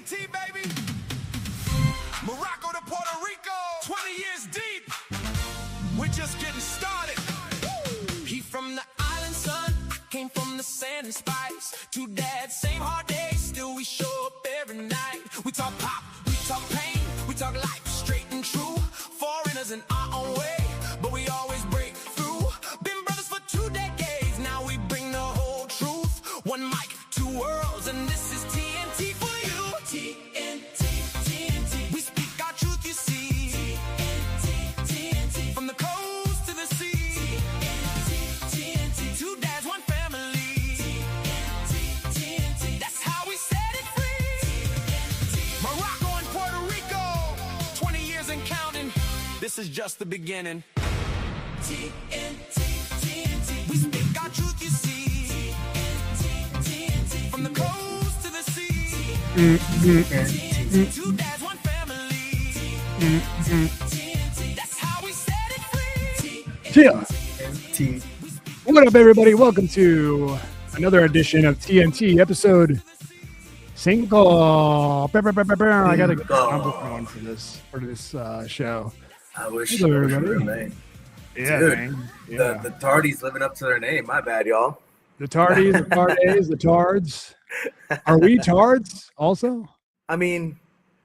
TNT, baby. Morocco to Puerto Rico, 20 years deep. We're just getting started. Woo! He from the island, son, came from the sand and spice. Two dads, same hard days, still we show up every night. We talk pop, we talk pain, we talk life, straight and true. Foreigners in our own way, but we always break through. Been brothers for 2 decades, now we bring the whole truth. One mic, two worlds, and this is TNT for you. TNT, TNT. We speak our truth, you see. TNT, TNT. From the coast to the sea. TNT, TNT. Two dads, one family. TNT, TNT. That's how we set it free. TNT. Morocco and Puerto Rico, 20 years and counting. This is just the beginning. TNT, TNT. We speak our truth, you see. TNT, TNT. From the coast to the sea. TNT. Two dads, one family. TNT. That's how we set it free. TNT. What up, everybody? Welcome to another edition of TNT, episode 5. I got to get the number one for this show. I wish Hello, it was everybody. real name. Yeah, Dude, man. Yeah. The Tardies living up to their name. My bad, y'all. The Tardies, the Tardays, the Tards. Are we Tards also? I mean,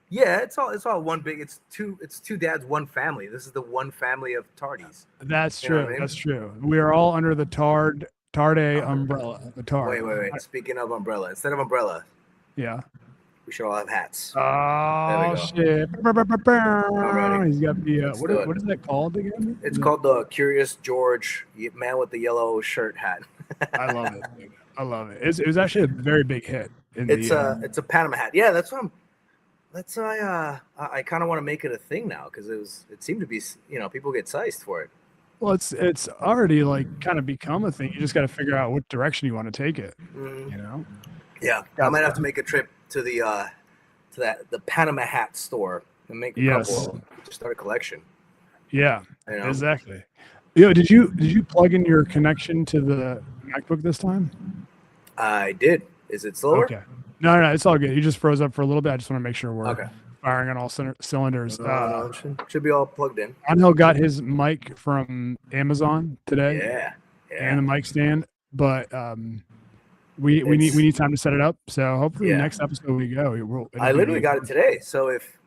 yeah, it's all one big. It's two dads, one family. This is the one family of Tardies. That's You know true. what I mean? That's true. We are all under the Tarde umbrella. The Tard. Wait. Speaking of umbrella, instead of umbrella, Yeah. we should all have hats. Oh go. shit! Alrighty. He's got the Let's do it. what is that called again? It's called the Curious George Man with the Yellow Shirt hat. I love it. Dude. I love it. It was actually a very big hit. It's a Panama hat. Yeah, that's what I kind of want to make it a thing now because it seemed to be, people get sized for it. Well, it's already like kind of become a thing. You just got to figure out what direction you want to take it. Mhm. You know? Yeah, I might have to make a trip to the Panama hat store and make a couple. Just start a collection. Yeah. You know? Exactly. Yo, did you plug in your connection to the MacBook this time? I did. Is it slower? Okay. No, it's all good. You just froze up for a little bit. I just want to make sure we're Okay. firing on all cylinders. No, should be all plugged in. Angel got his mic from Amazon today. Yeah. And the mic stand, but we need time to set it up. So hopefully the next episode we go. I literally got it today. So if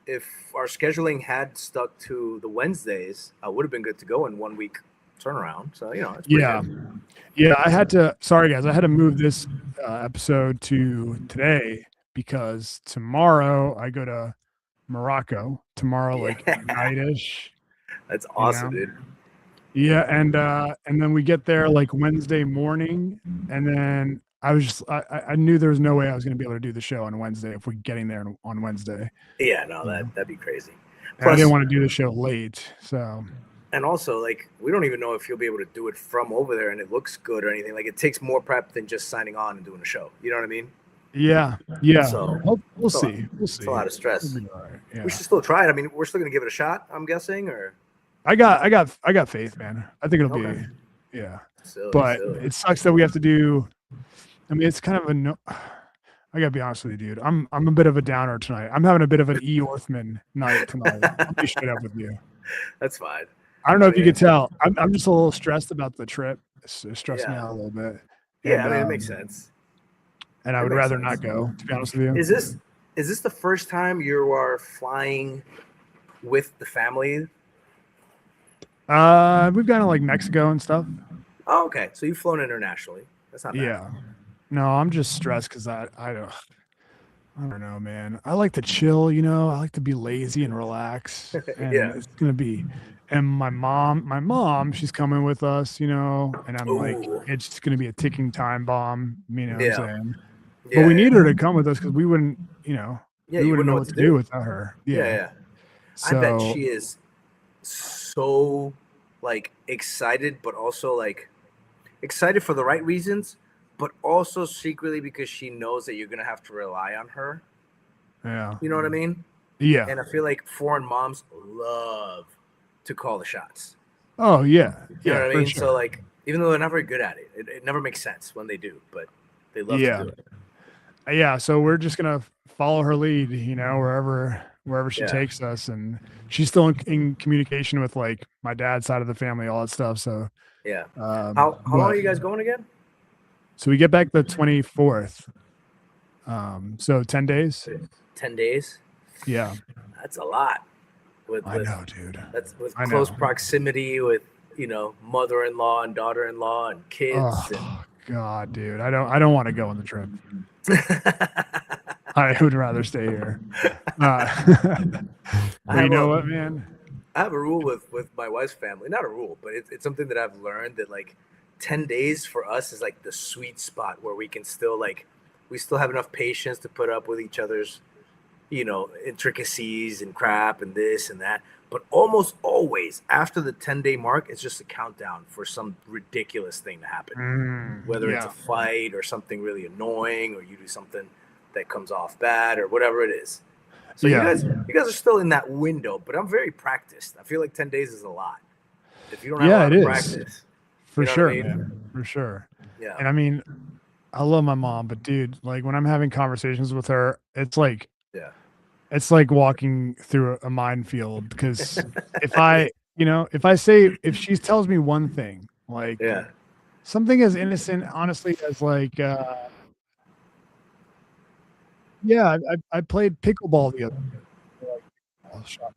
our scheduling had stuck to the Wednesdays, I would have been good to go in 1 week turnaround. So it's pretty good. Yeah. I had to move this episode to today because tomorrow I go to Morocco. Like night-ish. That's awesome, dude. Yeah, and then we get there like Wednesday morning, and then I knew there was no way I was going to be able to do the show on Wednesday if we're getting there on Wednesday. Yeah, no, that'd be crazy. Plus, I didn't want to do the show late, so. And also, like, we don't even know if you'll be able to do it from over there and it looks good or anything. Like, it takes more prep than just signing on and doing a show. You know what I mean? Yeah. So we'll see. It's a lot of stress. We'll be all right. Yeah. We should still try it. I mean, we're still gonna give it a shot, I'm guessing, or I got faith, man. I think it'll be, yeah. But it sucks that we have to do. I mean, it's kind of I gotta be honest with you, dude. I'm a bit of a downer tonight. I'm having a bit of an Othman night tonight. I'll be straight up with you. That's fine. I don't know if you could tell. I'm just a little stressed about the trip. It's stressing me out a little bit. Yeah, I mean, it makes sense. And I would rather not go, to be honest with you. Is this the first time you are flying with the family? We've gone to like Mexico and stuff. Oh, okay. So you've flown internationally. That's not bad. Yeah. No, I'm just stressed because I don't know, man. I like to chill, I like to be lazy and relax. And it's gonna be. And my mom, she's coming with us, and I'm like, it's gonna be a ticking time bomb. You know what I'm saying? But we need her to come with us because we wouldn't, we wouldn't know what to do without her. Yeah. So, I bet she is so like excited, but also like excited for the right reasons, but also secretly because she knows that you're gonna have to rely on her. Yeah. You know what I mean? Yeah. And I feel like foreign moms love to call the shots. Oh yeah. You know what I mean? Sure. So like, even though they're not very good at it, it never makes sense when they do, but they love to do it. Yeah, so we're just gonna follow her lead, you know, wherever she Yeah. takes us, and she's still in communication with like my dad's side of the family, all that stuff. So Yeah. How long but are you guys going again? so we get back the 24th. So 10 days. 10 days. Yeah, That's a lot. I know, dude. That's with I close know. proximity with, you know, mother-in-law and daughter-in-law and kids. Oh God, dude. I don't want to go on the trip. I would rather stay here. But you know what, man? I have a rule with my wife's family. Not a rule, but it's something that I've learned that like 10 days for us is like the sweet spot where we can still like we still have enough patience to put up with each other's, you know, intricacies and crap and this and that. But almost always after the 10-day mark, it's just a countdown for some ridiculous thing to happen. Whether it's a Yeah. fight or something really annoying or you do something that comes off bad or whatever it is. So Yeah. you guys are still in that window, but I'm very practiced. I feel like 10 days is a lot. If you don't have a Yeah, lot it of is. practice. For You know what sure, I mean? man. For sure. Yeah. And I mean, I love my mom, but dude, like when I'm having conversations with her, Yeah. it's like walking through a minefield because if I, you know, if she tells me one thing, like Yeah. something as innocent, honestly, as like, yeah, I played pickleball the other day, like, oh, shot.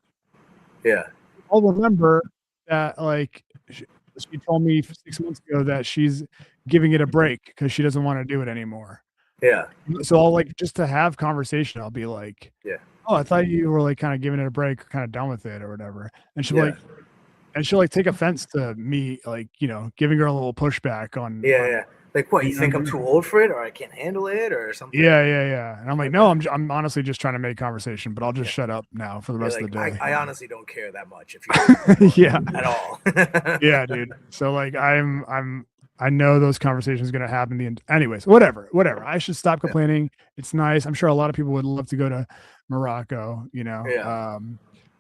Yeah. I'll remember that, like, she told me 6 months ago that she's giving it a break because she doesn't want to do it anymore. Yeah. So I'll like just to have conversation, I'll be like, Yeah. "Oh, I thought you were like kind of giving it a break, or kind of done with it, or whatever." And she'll be Yeah. like, and she'll like take offense to me, like you know, giving her a little pushback on, Yeah. Like what? You you know what think I I'm mean? too old for it or I can't handle it or something? Yeah. And I'm like, no, Okay. I'm honestly just trying to make conversation, but I'll just Yeah. shut up now for the You're rest of like, the day. I honestly don't care that much if you Yeah. at all. Yeah, dude. So like I know those conversations gonna happen anyways, whatever. I should stop Yeah. complaining. It's nice. I'm sure a lot of people would love to go to Morocco, you know. Yeah.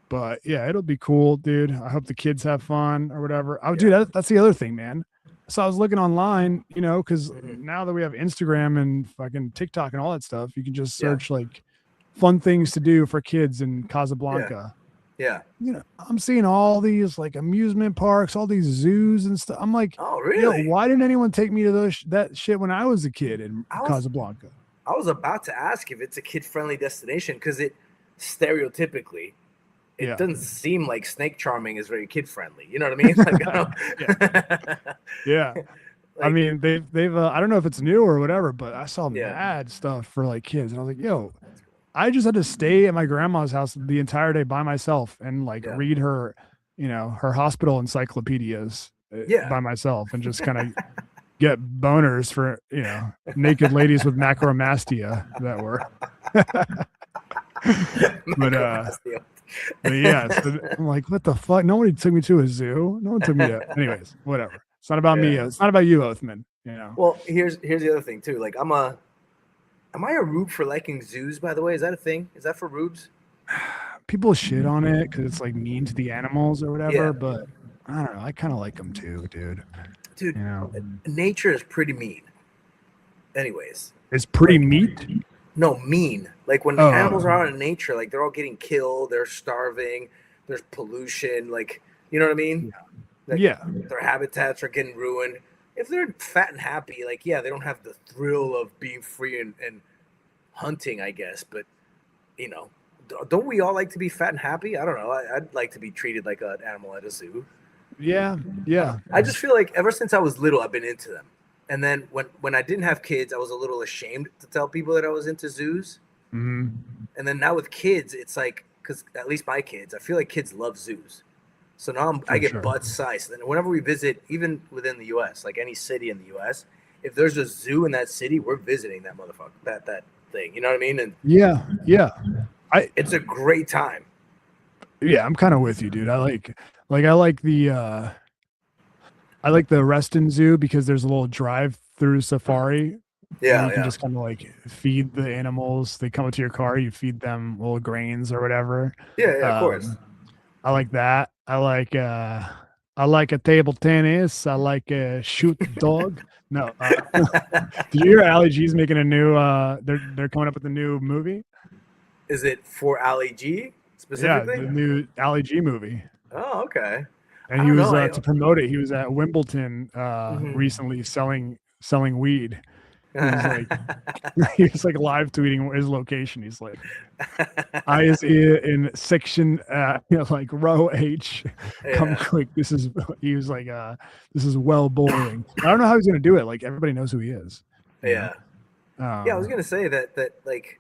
But yeah, it'll be cool, dude. I hope the kids have fun or whatever. Oh, Yeah. dude, that's the other thing, man. So I was looking online, you know, because Mhm. now that we have Instagram and fucking TikTok and all that stuff, you can just Yeah. search like fun things to do for kids in Yeah. Casablanca. Yeah. You know, I'm seeing all these like amusement parks, all these zoos and stuff. I'm like, Oh, yo, really? why didn't anyone take me to that shit when I was a kid in I was Casablanca? I was about to ask if it's a kid-friendly destination because it stereotypically it Yeah. doesn't seem like snake charming is very kid-friendly. You know what I mean? Like, Yeah. I like, mean, they've I don't know if it's new or whatever, but I saw yeah. mad stuff for like kids, and I was like, yo, I just had to stay at my grandma's house the entire day by myself and like Yeah. read her, you know, her hospital encyclopedias Yeah. by myself and just kind of get boners for, you know, naked ladies with macromastia that were. But yeah, so I'm like, what the fuck? Nobody took me to a zoo. No one took me to. Anyways, whatever. It's not about me. Yeah. It's not about you, Othman. You know. Well, here's the other thing too. Like, am I a rube for liking zoos? By the way, is that a thing? Is that for rubes? People shit on it because it's like mean to the animals or whatever, Yeah. but I don't know. I kind of like them too, dude. Dude, You know, nature is pretty mean. Anyways, it's pretty like, meat. no, mean. Like when animals are out in nature, like they're all getting killed, they're starving, there's pollution, like you know what I mean? Like, Yeah. their habitats are getting ruined. If they're fat and happy, like yeah, they don't have the thrill of being free and hunting, I guess. But you know, don't we all like to be fat and happy? I don't know. I'd like to be treated like an animal at a zoo. Yeah. I just feel like ever since I was little, I've been into them. And then when I didn't have kids, I was a little ashamed to tell people that I was into zoos. Mm-hmm. And then now with kids, it's like, because at least my kids, I feel like kids love zoos. So now I get butt sized. And whenever we visit, even within the U.S., like any city in the U.S., if there's a zoo in that city, we're visiting that motherfucker, that thing. You know what I mean? And yeah. it's a great time. Yeah, I'm kind of with you, dude. I like the Reston Zoo because there's a little drive-through safari. Yeah, You can just kind of like feed the animals. They come up to your car, you feed them little grains or whatever. Yeah, of course. I like that. I like a table tennis. I like a shoot the dog. No. Did you hear Ali G's making a new? They're coming up with a new movie. Is it for Ali G specifically? Yeah, the new Ali G movie. Oh, okay. And he was to promote it. He was at Wimbledon recently selling weed. He was like live tweeting his location. He's like, I is in section like row H. Come quick. He was like, this is well bowling. I don't know how he's gonna do it. Like everybody knows who he is. Yeah. I was gonna say that like,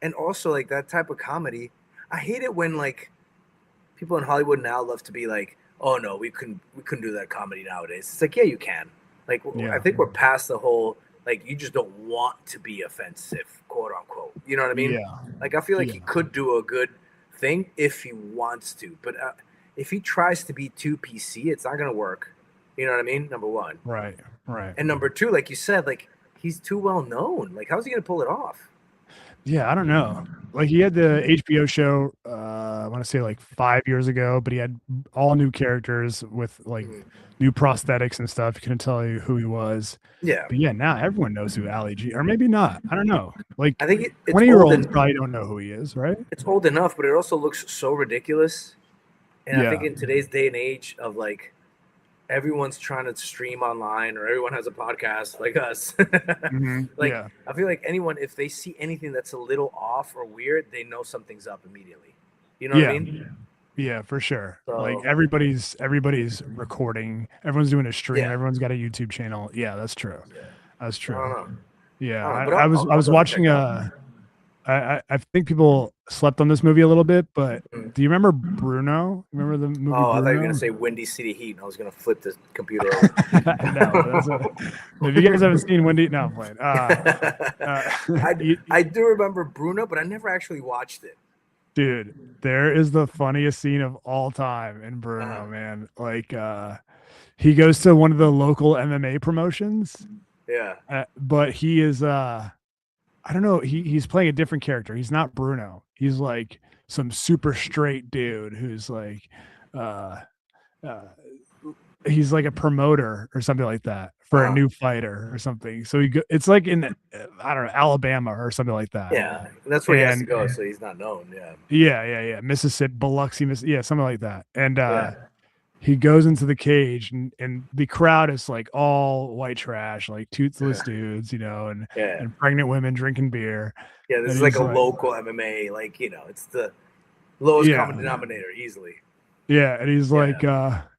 and also like that type of comedy. I hate it when like people in Hollywood now love to be like, oh no, we couldn't do that comedy nowadays. It's like, yeah, you can. Like, I think we're past the whole like you just don't want to be offensive, quote unquote. You know what I mean? Yeah. Like I feel like he could do a good thing if he wants to, but if he tries to be too PC, it's not gonna work. You know what I mean? Number one. Right. And number two, like you said, like he's too well known. Like how's he gonna pull it off? Yeah, I don't know. Like he had the HBO show, I want to say like 5 years ago, but he had all new characters with like new prosthetics and stuff. You couldn't tell you who he was. Yeah. But yeah, now everyone knows who Ali G, or maybe not. I don't know. Like I think 20-year-olds probably don't know who he is, right? It's old enough, but it also looks so ridiculous. And I think in today's day and age of like everyone's trying to stream online or everyone has a podcast like us. I feel like anyone, if they see anything that's a little off or weird, they know something's up immediately. You know what I mean? Yeah, for sure. So, like everybody's recording. Everyone's doing a stream. Everyone's got a YouTube channel. Yeah, that's true. That's true. I don't know. Yeah, I was watching I think people slept on this movie a little bit, but do you remember Bruno? Remember the movie? Oh, Bruno? I thought you were gonna say Windy City Heat, and I was gonna flip the computer over. If you guys haven't seen Windy, no, I'm playing. I do remember Bruno, but I never actually watched it. Dude, there is the funniest scene of all time in Bruno, man. Like, he goes to one of the local MMA promotions. Yeah, but he is I don't know. He's playing a different character. He's not Bruno. He's like some super straight dude who's like, he's like a promoter or something like that for a new fighter or something. So it's like in, I don't know, Alabama or something like that. Yeah, that's where he has to go. So he's not known. Yeah. Mississippi, Biloxi, something like that. And he goes into the cage and the crowd is like all white trash, like toothless dudes, and pregnant women drinking beer. Yeah, this is like a local MMA, like, it's the lowest common denominator easily. Yeah, and he's like,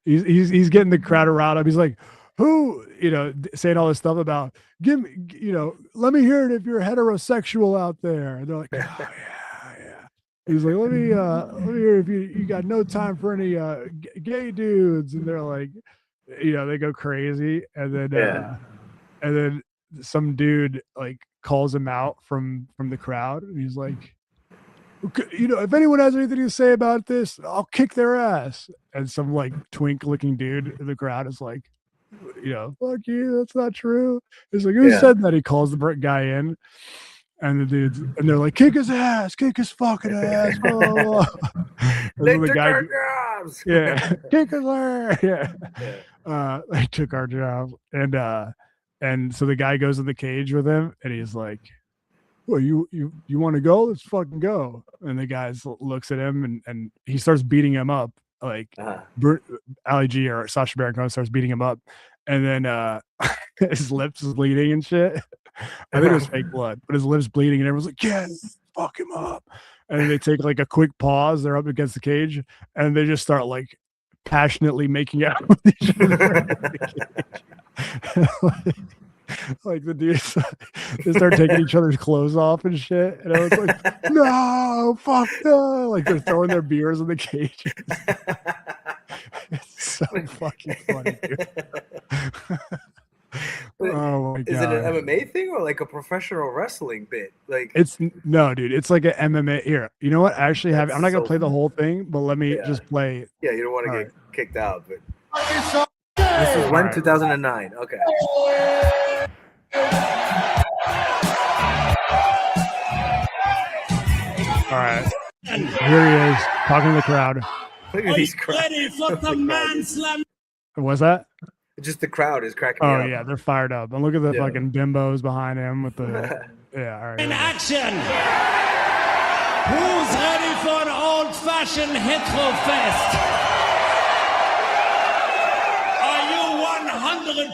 he's getting the crowd around him. He's like, who, saying all this stuff about, give me, let me hear it if you're heterosexual out there. And they're like, oh yeah. He's like, let me hear if you got no time for any gay dudes, and they're like, they go crazy, and then some dude like calls him out from the crowd, and he's like, if anyone has anything to say about this, I'll kick their ass. And some like twink looking dude in the crowd is like, fuck you, that's not true. He's like, who said that? He calls the guy in. And the dudes, and they're like, kick his ass, kick his fucking ass. Blah, blah, blah. They took our jobs. Yeah, kick his ass. Yeah. They took our jobs. And so the guy goes in the cage with him, and he's like, well, you want to go? Let's fucking go. And the guy looks at him, and he starts beating him up. Like Ali G or Sacha Baron Cohen starts beating him up. And then his lips is bleeding and shit. I think it was fake blood, but his lips bleeding, and everyone's like, yeah, fuck him up. And then they take like a quick pause. They're up against the cage, and they just start like passionately making out with each other. Like the dudes, they start taking each other's clothes off and shit. And I was like, no, fuck no. Like they're throwing their beers in the cages. It's so fucking funny, dude. Oh my God. Is it an MMA thing or like a professional wrestling bit? Like no, dude. It's like an MMA. Here, you know what? I actually have. I'm not gonna play the whole thing, but let me just play. Yeah, you don't want to get kicked out. But this is when 2009. Okay. All right. Here he is talking to the crowd. Look at these crowds. Was that? Just the crowd is cracking me Oh up. yeah, they're fired up. And look at the fucking bimbos behind him with the yeah. All right. In action. Who's ready for an old-fashioned hetero fest? Are you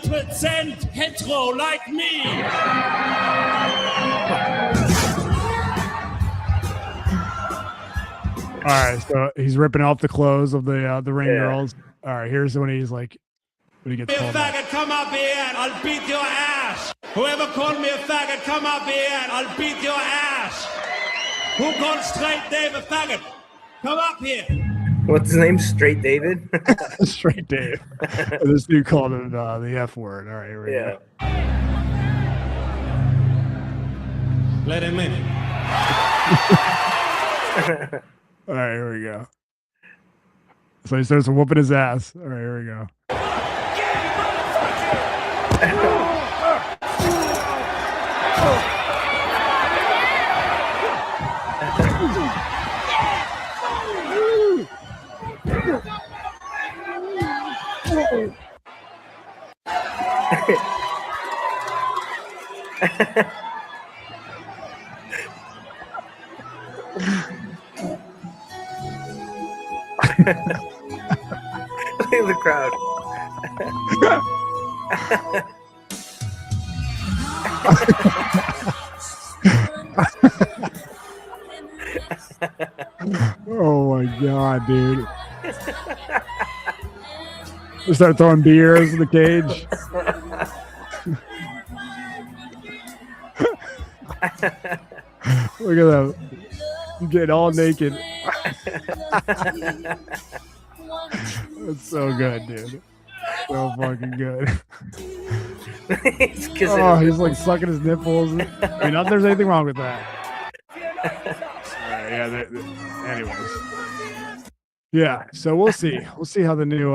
100% hetero like me? All right, so he's ripping off the clothes of the ring girls. All right, here's when he's like, when he gets Be a pulled out. faggot, come up here and I'll beat your ass. Whoever called me a faggot, come up here and I'll beat your ass. Who called Straight Dave a faggot? Come up here. What's his name? Straight David? Straight Dave. This dude called him the F word. All right, here we go. Let him in. All right, here we go. So he starts whooping his ass. All right, here we go. Look at the crowd. Oh my god, dude. They start throwing beers in the cage. Look at that. You get all naked. That's so good, dude. So fucking good. He's like sucking his nipples. I mean, not that there's anything wrong with that. Yeah. Anyways. Yeah. So we'll see. We'll see how the new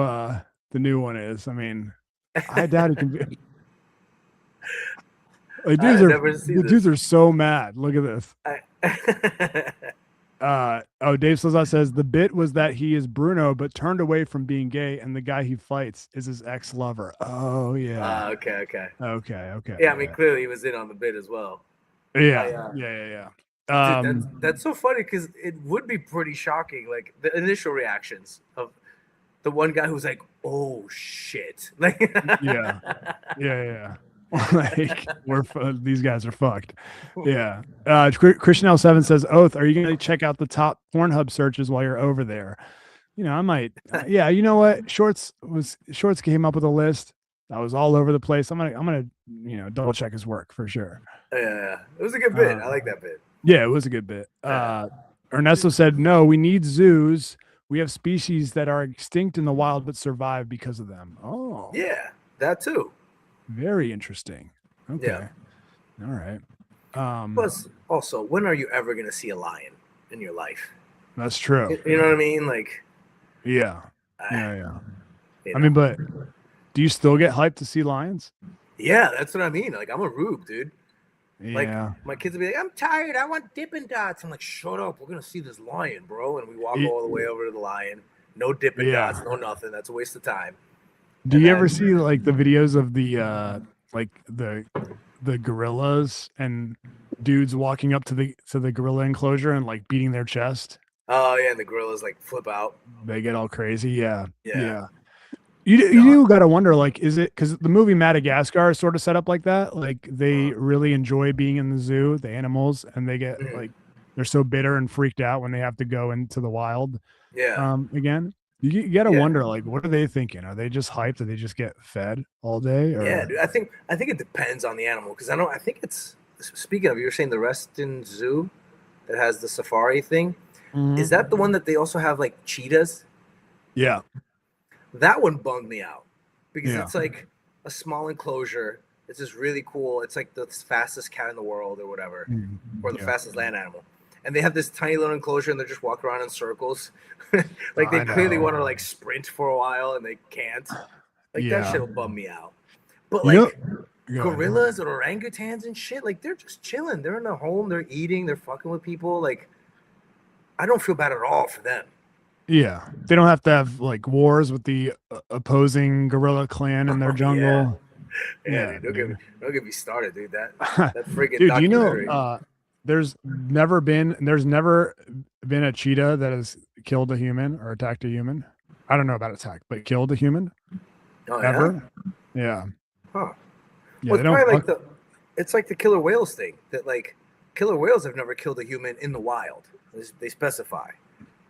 one is. I mean, I doubt it can be. Like, dudes are so mad. Look at this. Dave Slizot says the bit was that he is Bruno, but turned away from being gay, and the guy he fights is his ex-lover. Oh yeah. Okay. Yeah, I mean, clearly he was in on the bit as well. Yeah. Dude, that's so funny because it would be pretty shocking, like the initial reactions of the one guy who's like, "Oh shit!" Like, yeah. Like these guys are fucked. Yeah. Christian L7 says, Oath, are you going to check out the top Pornhub searches while you're over there? You know, I might. Yeah. You know what? Shorts came up with a list that was all over the place. I'm gonna double check his work for sure. Yeah. It was a good bit. I like that bit. Yeah, it was a good bit. Ernesto said, no, we need zoos. We have species that are extinct in the wild but survive because of them. Oh. Yeah, that too. Very interesting. Okay. Yeah. All right. Plus, also, when are you ever going to see a lion in your life? That's true. You know what I mean? Like, yeah. You I mean, but do you still get hyped to see lions? Yeah, that's what I mean. Like, I'm a rube, dude. Yeah. Like, my kids will be like, I'm tired. I want Dippin' Dots. I'm like, shut up. We're going to see this lion, bro. And we walk all the way over to the lion. No Dippin' Dots, no nothing. That's a waste of time. Do you ever see like the videos of the the gorillas and dudes walking up to the gorilla enclosure and like beating their chest? Oh yeah, and the gorillas like flip out. They get all crazy. Yeah. You gotta wonder, like, is it because the movie Madagascar is sort of set up like that? Like they really enjoy being in the zoo, the animals, and they get like they're so bitter and freaked out when they have to go into the wild. Yeah. Again. You gotta wonder, like, what are they thinking? Are they just hyped? Do they just get fed all day? Or? Yeah, dude, I think it depends on the animal because I think it's speaking of, you were saying the Reston Zoo that has the safari thing. Mm-hmm. Is that the one that they also have like cheetahs? Yeah, that one bummed me out because it's like a small enclosure. It's just really cool. It's like the fastest cat in the world or whatever, or the fastest land animal. And they have this tiny little enclosure, and they're just walking around in circles. Like they clearly want to like sprint for a while, and they can't. Like that shit will bum me out. But like gorillas or orangutans and shit, like they're just chilling. They're in a home. They're eating. They're fucking with people. Like I don't feel bad at all for them. Yeah, they don't have to have like wars with the opposing gorilla clan in their Oh, yeah. jungle. Yeah, Yeah, dude. dude. Don't get me started, dude. That friggin' Dude, you know, documentary. there's never been a cheetah that has killed a human or attacked a human. I don't know about attack, but killed a human Oh yeah. ever. Yeah, Huh. yeah, Well, they it's don't probably fuck. like it's like the killer whales thing that like killer whales have never killed a human in the wild. They specify,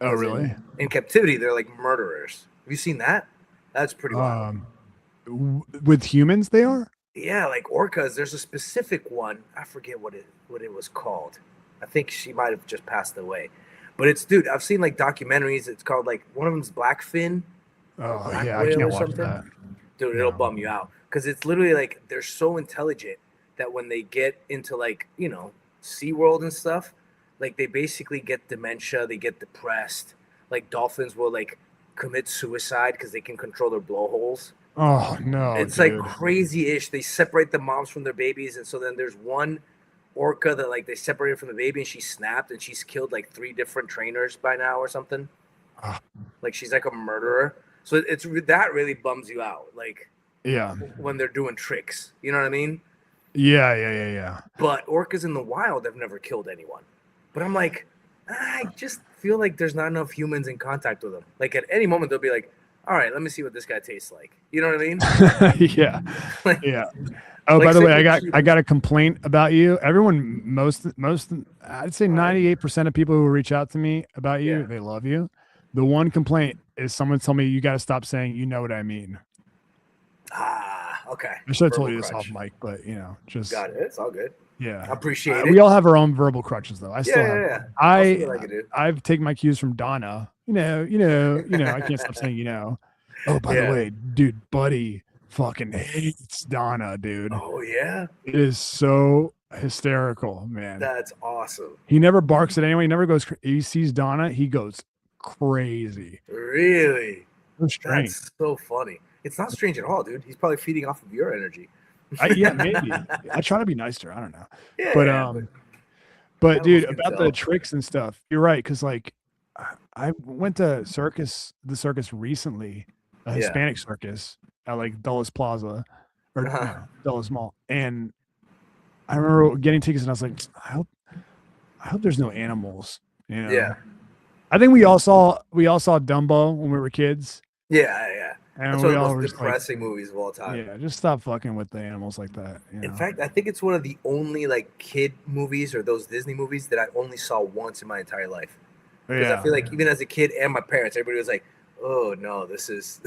Oh, as really? in captivity they're like murderers. Have you seen that? That's pretty wild. With humans, they are. Yeah, like orcas. There's a specific one. I forget what it was called. I think she might have just passed away. But it's dude. I've seen like documentaries. It's called like one of them's blackfin or Oh, black yeah, I whale can't or watch something. that. Dude, it'll No. bum you out because it's literally like they're so intelligent that when they get into like SeaWorld and stuff, like they basically get dementia, they get depressed. Like dolphins will like commit suicide because they can control their blowholes. Oh no, It's like dude. crazy-ish. They separate the moms from their babies, and so then there's one orca that like they separated from the baby, and she snapped, and she's killed like 3 different trainers by now or something. Ah. Like she's like a murderer. So it's that really bums you out. Like Yeah, when they're doing tricks, you know what I mean? yeah. But orcas in the wild have never killed anyone. But I'm like, I just feel like there's not enough humans in contact with them. Like at any moment they'll be like, all right, let me see what this guy tastes like. You know what I mean? Yeah, Like, yeah. Oh, like by the same way, with I cheetahs. got a complaint about you. Everyone, most, I'd say 98% of people who reach out to me about you, Yeah. they love you. The one complaint is someone told me you got to stop saying you know what I mean. Okay. I should have told Verbal you this crutch. off mic, but just Got it. It's all good. yeah. I appreciate We it. all have our own verbal crutches, though. I still have. Yeah. I'll see what I can do. I've taken my cues from Donna. I can't stop saying Oh, by the Yeah. way, dude, Buddy fucking hates Donna, dude. Oh yeah. It is so hysterical, man. That's awesome. He never barks at anyone. He never goes. He sees Donna, he goes crazy. Really? So strange. That's so funny. It's not strange at all, dude. He's probably feeding off of your energy. Yeah, maybe. I try to be nice to her. I don't know. Yeah. But I dude, can about the tell. tricks and stuff, you're right. Because like, I went to the circus recently, a Yeah. Hispanic circus at like Dulles Plaza or Uh-huh. Dulles Mall, and I remember getting tickets, and I was like, I hope there's no animals. Yeah. I think we all saw Dumbo when we were kids, Yeah. and That's we one of all the were most just like, depressing movies of all time. yeah, just stop fucking with the animals like that. In fact, I think it's one of the only like kid movies or those Disney movies that I only saw once in my entire life. Because I feel like even as a kid and my parents, everybody was like, "Oh no, this is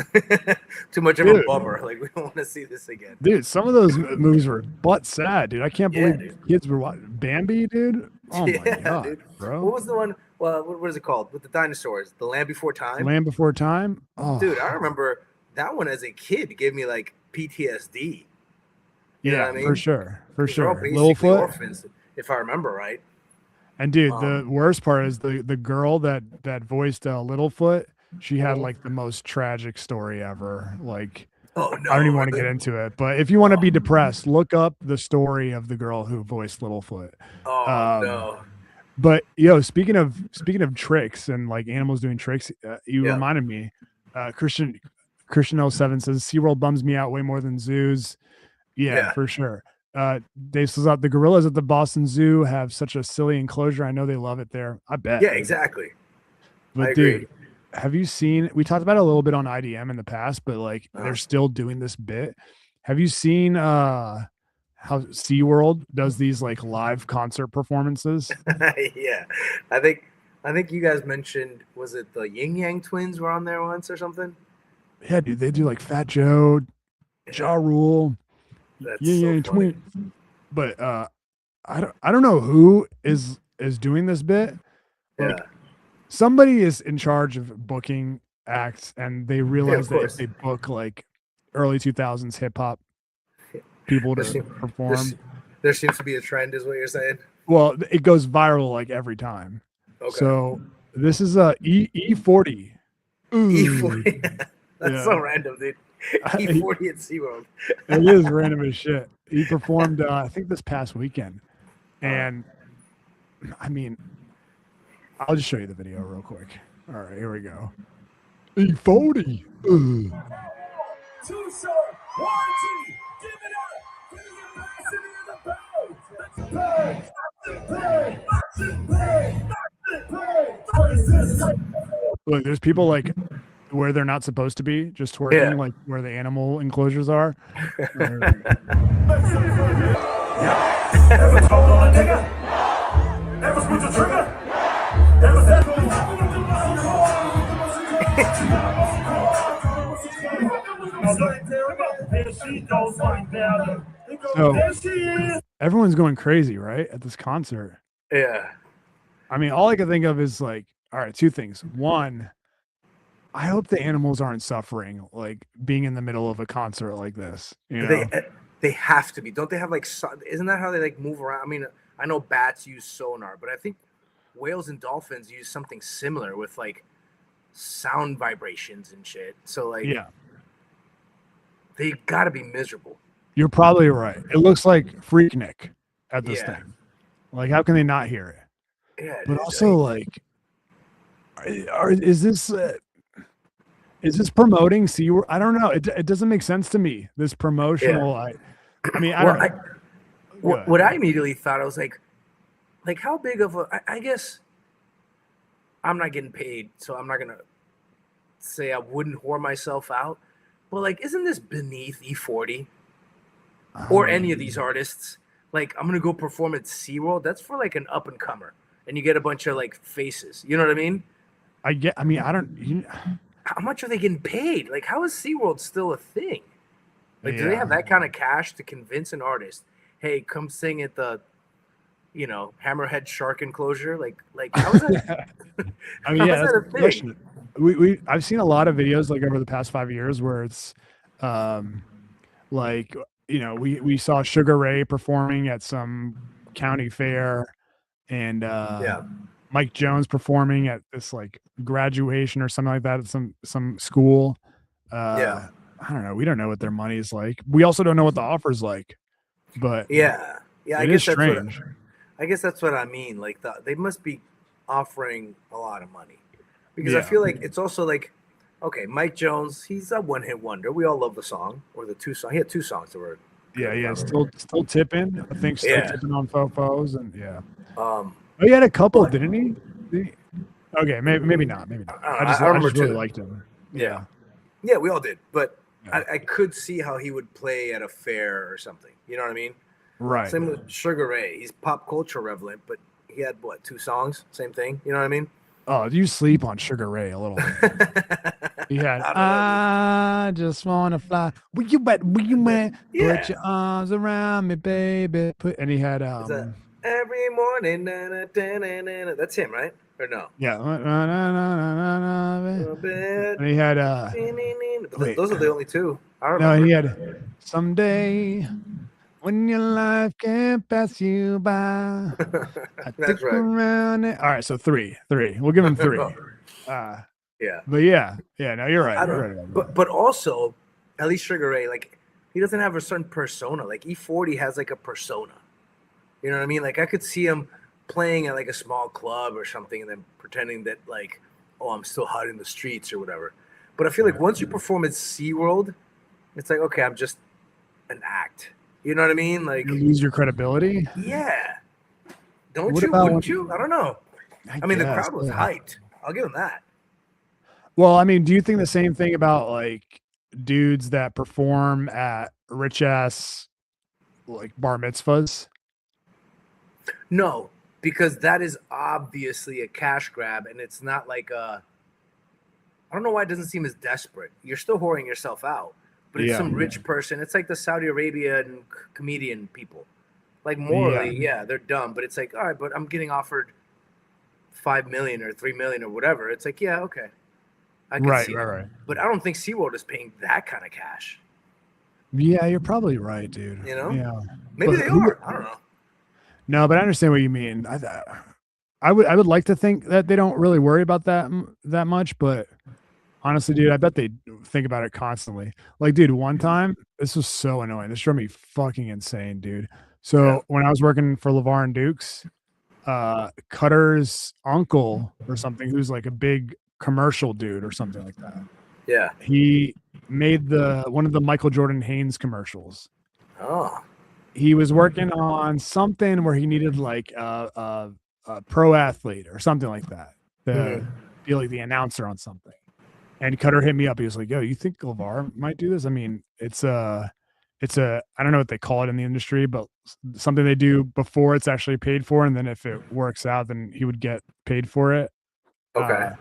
too much of a Dude. bummer. Like we don't want to see this again." Dude, some of those movies were butt sad, dude. I can't Yeah, believe kids were watching Bambi, dude. Oh my god, dude. bro. What was the one? Well, what is it called with the dinosaurs? The Land Before Time. Land Before Time. Oh, Dude, I remember that one as a kid gave me like PTSD. You know yeah, what I mean? for sure, for 'Cause they're all sure. basically Littlefoot. orphans, if I remember right. And dude, the worst part is the girl that voiced Littlefoot. She had like the most tragic story ever. Like, Oh no! I don't even want to get into it, but if you want to be depressed, look up the story of the girl who voiced Littlefoot. Oh no! But speaking of tricks and like animals doing tricks, you reminded me. Christian 07 says SeaWorld bums me out way more than zoos. Yeah. For sure. Dave says the gorillas at the Boston Zoo have such a silly enclosure. I know they love it there. I bet. Yeah, exactly. But dude, have you seen? We talked about it a little bit on IDM in the past, but like they're still doing this bit. Have you seen how SeaWorld does these like live concert performances? Yeah, I think you guys mentioned, was it the Yin Yang Twins were on there once or something? Yeah, dude, they do like Fat Joe, Ja Rule, That's Yin so Yang funny. Twin. But I don't know who is doing this bit. Like, somebody is in charge of booking acts, and they realize that if they book like early 2000s hip hop people to perform, there seems to be a trend, is what you're saying. well, it goes viral like every time. Okay. So this is a E40. E40. That's so random, dude. E40 at SeaWorld. It is random as shit. He performed, I think, this past weekend, and I mean, I'll just show you the video real quick. All right, here we go. E40. Too short. Warranty. Give it up for the ambassador of the Look, there's people like where they're not supposed to be, just twerking, like where the animal enclosures are. Ever told on a nigga? Ever switch a trigger? Ever said So everyone's going crazy, right, at this concert. Yeah. I mean, all I can think of is like, all right, two things. One, I hope the animals aren't suffering, like being in the middle of a concert like this. You know? They have to be. Don't they have like? Isn't that how they like move around? I mean, I know bats use sonar, but I think whales and dolphins use something similar with like sound vibrations and shit. So like, yeah, they got to be miserable. You're probably right. It looks like Freaknik at this thing. Like, how can they not hear it? Yeah, but also like, is this promoting SeaWorld? I don't know. It doesn't make sense to me. This promotional. I mean, I don't know. What I immediately thought, I was like how big of a? I guess I'm not getting paid, so I'm not gonna say I wouldn't whore myself out. But like, isn't this beneath E40 or any of these artists? Like, I'm gonna go perform at SeaWorld. That's for like an up and comer, and you get a bunch of like faces. You know what I mean? I mean, I don't. How much are they getting paid? Like, how is SeaWorld still a thing? Like, do they have that kind of cash to convince an artist, hey, come sing at the, Hammerhead Shark Enclosure? Like how is that? I mean, yeah, that's a question. I've seen a lot of videos like over the past 5 years where it's, like, we saw Sugar Ray performing at some county fair, and Mike Jones performing at this like graduation or something like that at some school. I don't know. We don't know what their money's like. We also don't know what the offer's like. But yeah, I guess that's strange. I guess that's what I mean. Like they must be offering a lot of money, because I feel like it's also like, okay, Mike Jones, he's a one-hit wonder. We all love the song or the two songs. He had two songs that were still tipping. I think still tipping on fofos and he had a couple, didn't he? Okay, maybe not. I just really liked him. Yeah, we all did. But I could see how he would play at a fair or something. You know what I mean? Right. Same with Sugar Ray. He's pop culture relevant, but he had two songs? Same thing. You know what I mean? Oh, you sleep on Sugar Ray a little bit. He had I just wanna fly. Where you at? Put your arms around me, baby. And he had every morning. That's him, right? Or no? Yeah. And he had those are the only two. I No, remember. he had someday when your life can't pass you by. That's right. Around it. All right, so three. We'll give him 3. Yeah. But no, you're right. But also, at least Sugar Ray, like, he doesn't have a certain persona. Like E40 has like a persona. You know what I mean? Like, I could see him playing at like a small club or something and then pretending that like, oh, I'm still hot in the streets or whatever. But I feel like once you perform at SeaWorld, it's like, okay, I'm just an act. You know what I mean? Like, you lose your credibility. Yeah. Wouldn't you? I don't know. I mean, the crowd was hyped. I'll give him that. Well, I mean, do you think the same thing about like dudes that perform at rich ass like bar mitzvahs? No, because that is obviously a cash grab, and it's not like I don't know why it doesn't seem as desperate. You're still whoring yourself out, but it's some rich person. It's like the Saudi Arabian comedian people. Like morally, they're dumb, but it's like, all right, but I'm getting offered $5 million or $3 million or whatever. It's like, yeah, okay, I can see right. But I don't think SeaWorld is paying that kind of cash. Yeah, you're probably right, dude. You know, yeah, maybe they are. I don't know. No, but I understand what you mean. I would like to think that they don't really worry about that much, but honestly, dude, I bet they think about it constantly. Like, dude, one time, this was so annoying. This drove me fucking insane, dude. So when I was working for LeVar and Dukes, Cutter's uncle or something, who's like a big commercial dude or something like that. Yeah. He made one of the Michael Jordan Haynes commercials. Oh. He was working on something where he needed like a pro athlete or something like that to be like the announcer on something. And Cutter hit me up. He was like, "Yo, you think LeVar might do this? I mean, it's a I don't know what they call it in the industry, but something they do before it's actually paid for, and then if it works out, then he would get paid for it." Okay.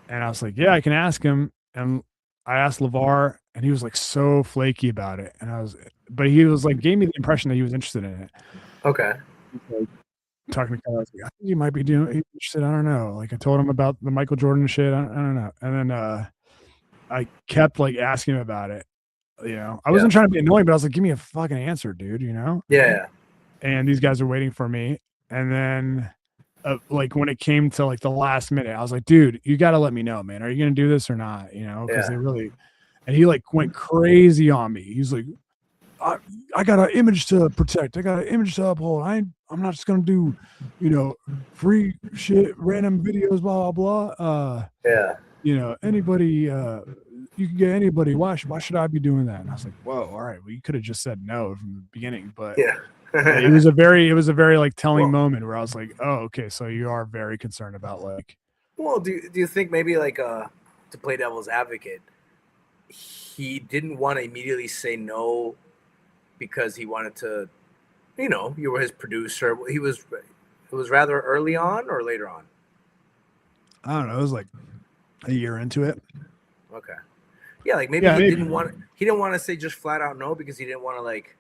And I was like, "Yeah, I can ask him." And I asked LeVar, and he was like so flaky about it. But he was like, gave me the impression that he was interested in it. Okay. Talking to Kyle, I was like, I think he might be interested. I don't know. Like I told him about the Michael Jordan shit. I don't know. And then I kept like asking him about it. You know, I wasn't trying to be annoying, but I was like, give me a fucking answer, dude, you know? Yeah. And these guys are waiting for me. And then like when it came to like the last minute, I was like, dude, you got to let me know, man. Are you going to do this or not? You know, because they really, and he like went crazy on me. He's like, I got an image to protect. I got an image to uphold. I'm not just going to do, you know, free shit, random videos, blah, blah, blah. You know, anybody, you can get anybody. Why should I be doing that? And I was like, whoa, all right. Well, you could have just said no from the beginning, but it was a very like telling moment where I was like, oh, okay. So you are very concerned about like, well, do you think maybe like, to play devil's advocate, he didn't want to immediately say no because he wanted to, you know, you were his producer. It was rather early on or later on? I don't know. It was like a year into it. Okay. Yeah, like maybe he didn't want to say just flat out no because he didn't want to like,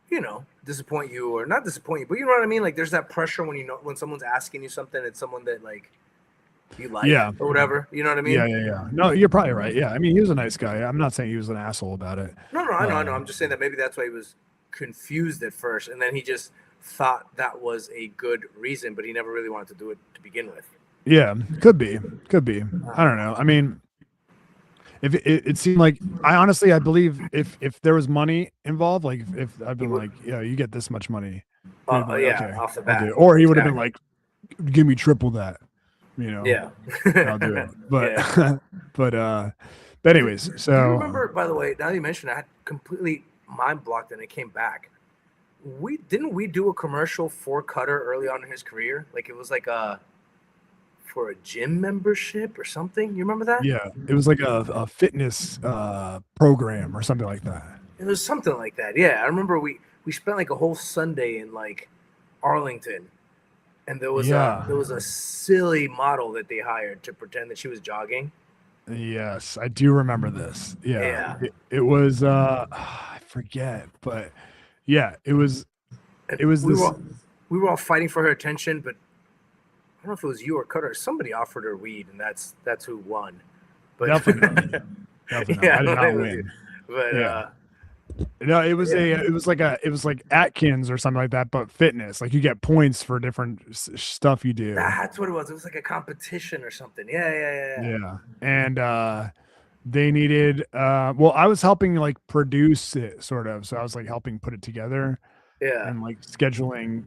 you know, disappoint you or not disappoint you, but you know what I mean? Like there's that pressure when you know when someone's asking you something, it's someone that like you like or whatever. You know what I mean? Yeah. No, you're probably right. Yeah. I mean, he was a nice guy. I'm not saying he was an asshole about it. No, I know. I'm just saying that maybe that's why he was confused at first, and then he just thought that was a good reason, but he never really wanted to do it to begin with. Yeah, could be. I don't know. I mean, if it seemed like I believe if there was money involved, like if I've been like, yeah, you get this much money, like, okay, off the bat, or he would have been like, give me triple that, you know. Yeah, I'll do it. But but anyways, so do you remember, by the way, now that you mentioned, I had completely mind blocked and it came back. We do a commercial for Cutter early on in his career, like it was like for a gym membership or something. You remember that? Yeah, it was like a fitness program or something like that. It was something like that. Yeah, I remember we spent like a whole Sunday in like Arlington, and there was a silly model that they hired to pretend that she was jogging. Yes, I do remember this. Yeah. It was I forget, but yeah, it was we were all fighting for her attention, but I don't know if it was you or Cutter. Somebody offered her weed, and that's who won. But definitely. I did not win. But no, it was like Atkins or something like that, but fitness. Like you get points for different stuff you do. That's what it was. It was like a competition or something. Yeah. And they needed well, I was helping like produce it sort of, so I was like helping put it together. Yeah. And like scheduling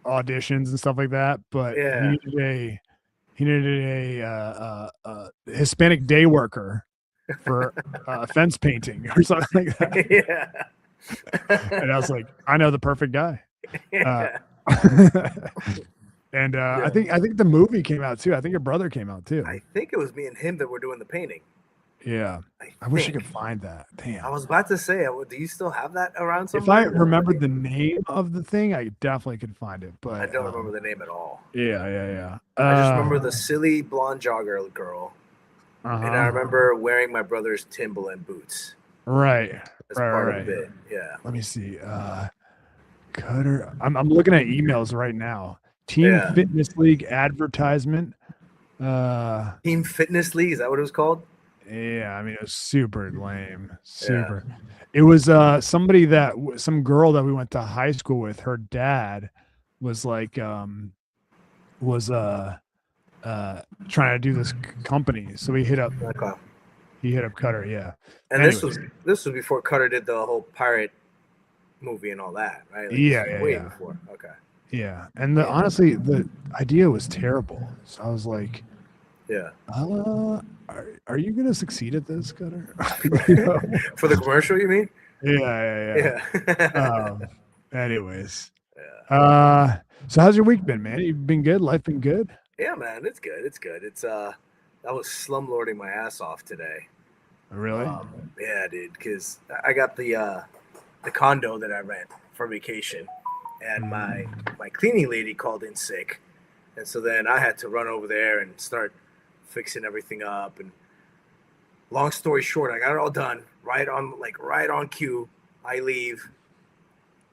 auditions and stuff like that, but he needed a Hispanic day worker for fence painting or something like that. And I was like, I know the perfect guy. And I think the movie came out too. I think your brother came out too. I think it was me and him that were doing the painting. Yeah, I wish I could find that. Damn. I was about to say, do you still have that around somewhere? If I remembered the name of the thing, I definitely could find it. But I don't remember the name at all. Yeah. I just remember the silly blonde jogger girl, and I remember wearing my brother's Timberland boots. Right. As part of the bit. Yeah. Let me see. Cutter. I'm looking at emails right now. Team Fitness League advertisement. Team Fitness League, is that what it was called? Yeah, I mean it was super lame. Super. Yeah. It was some girl that we went to high school with. Her dad was like trying to do this company, so he hit up Cutter. Yeah. And anyways. this was before Cutter did the whole pirate movie and all that, right? Like way before. Okay. Yeah, and honestly, the idea was terrible. So I was like, Yeah. Are you gonna succeed at this, Cutter? For the commercial, you mean? Yeah. Yeah. Anyways, Yeah. so how's your week been, man? You've been good. Life been good. Yeah, man, it's good. It's good. I was slumlording my ass off today. Really? Yeah, dude, because I got the condo that I rent for vacation, and my cleaning lady called in sick, and so then I had to run over there and start fixing everything up. And long story short, I got it all done right on cue. I leave.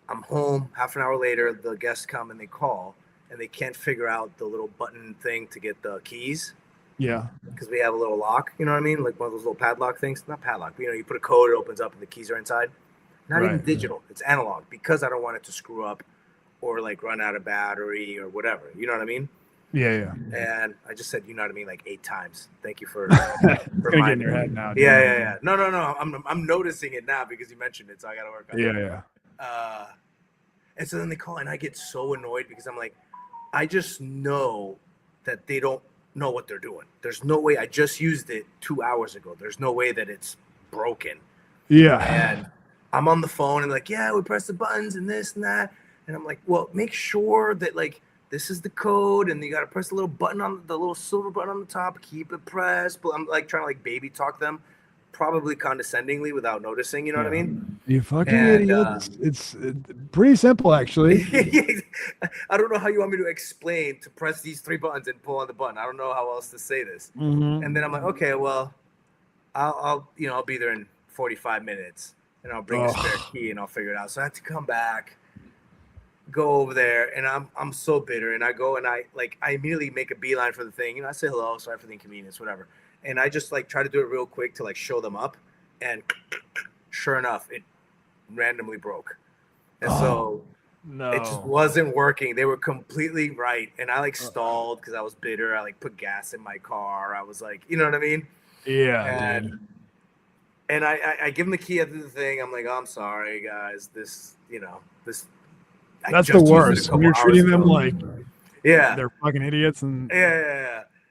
I'm home. Half an hour later, the guests come and they call, and they can't figure out the little button thing to get the keys. Yeah. Because we have a little lock, you know what I mean? Like one of those little padlock things. Not padlock, but you put a code, it opens up, and the keys are inside. Not even digital. It's analog because I don't want it to screw up or like run out of battery or whatever. You know what I mean? Yeah. And I just said, you know what I mean, like 8 times. Thank you for gonna get in your head now. Yeah. No. I'm noticing it now because you mentioned it, so I got to work on it. Yeah. And so then they call, and I get so annoyed because I'm like, I just know that they don't know what they're doing. There's no way. I just used it 2 hours ago. There's no way that it's broken. Yeah. And I'm on the phone and like, yeah, we press the buttons and this and that. And I'm like, well, make sure that like this is the code, and you got to press the little button on the little silver button on the top. Keep it pressed. But I'm like trying to like baby talk them, probably condescendingly without noticing. You know what I mean? You fucking idiot. It's pretty simple, actually. I don't know how you want me to explain to press these 3 buttons and pull on the button. I don't know how else to say this. And then I'm like, okay, well, I'll be there in 45 minutes, and I'll bring a spare key, and I'll figure it out. So I have to come back, go over there, and I'm so bitter. And I go and I immediately make a beeline for the thing. I say hello, sorry for the inconvenience, whatever. And I just like try to do it real quick to like show them up, and sure enough, it randomly broke. And so it just wasn't working. They were completely right. And I like stalled because I was bitter. I like put gas in my car. I was like, you know what I mean? Yeah. And I give them the key after the thing. I'm like, oh, I'm sorry, guys. This. That's the worst. When you're treating them like they're fucking idiots, and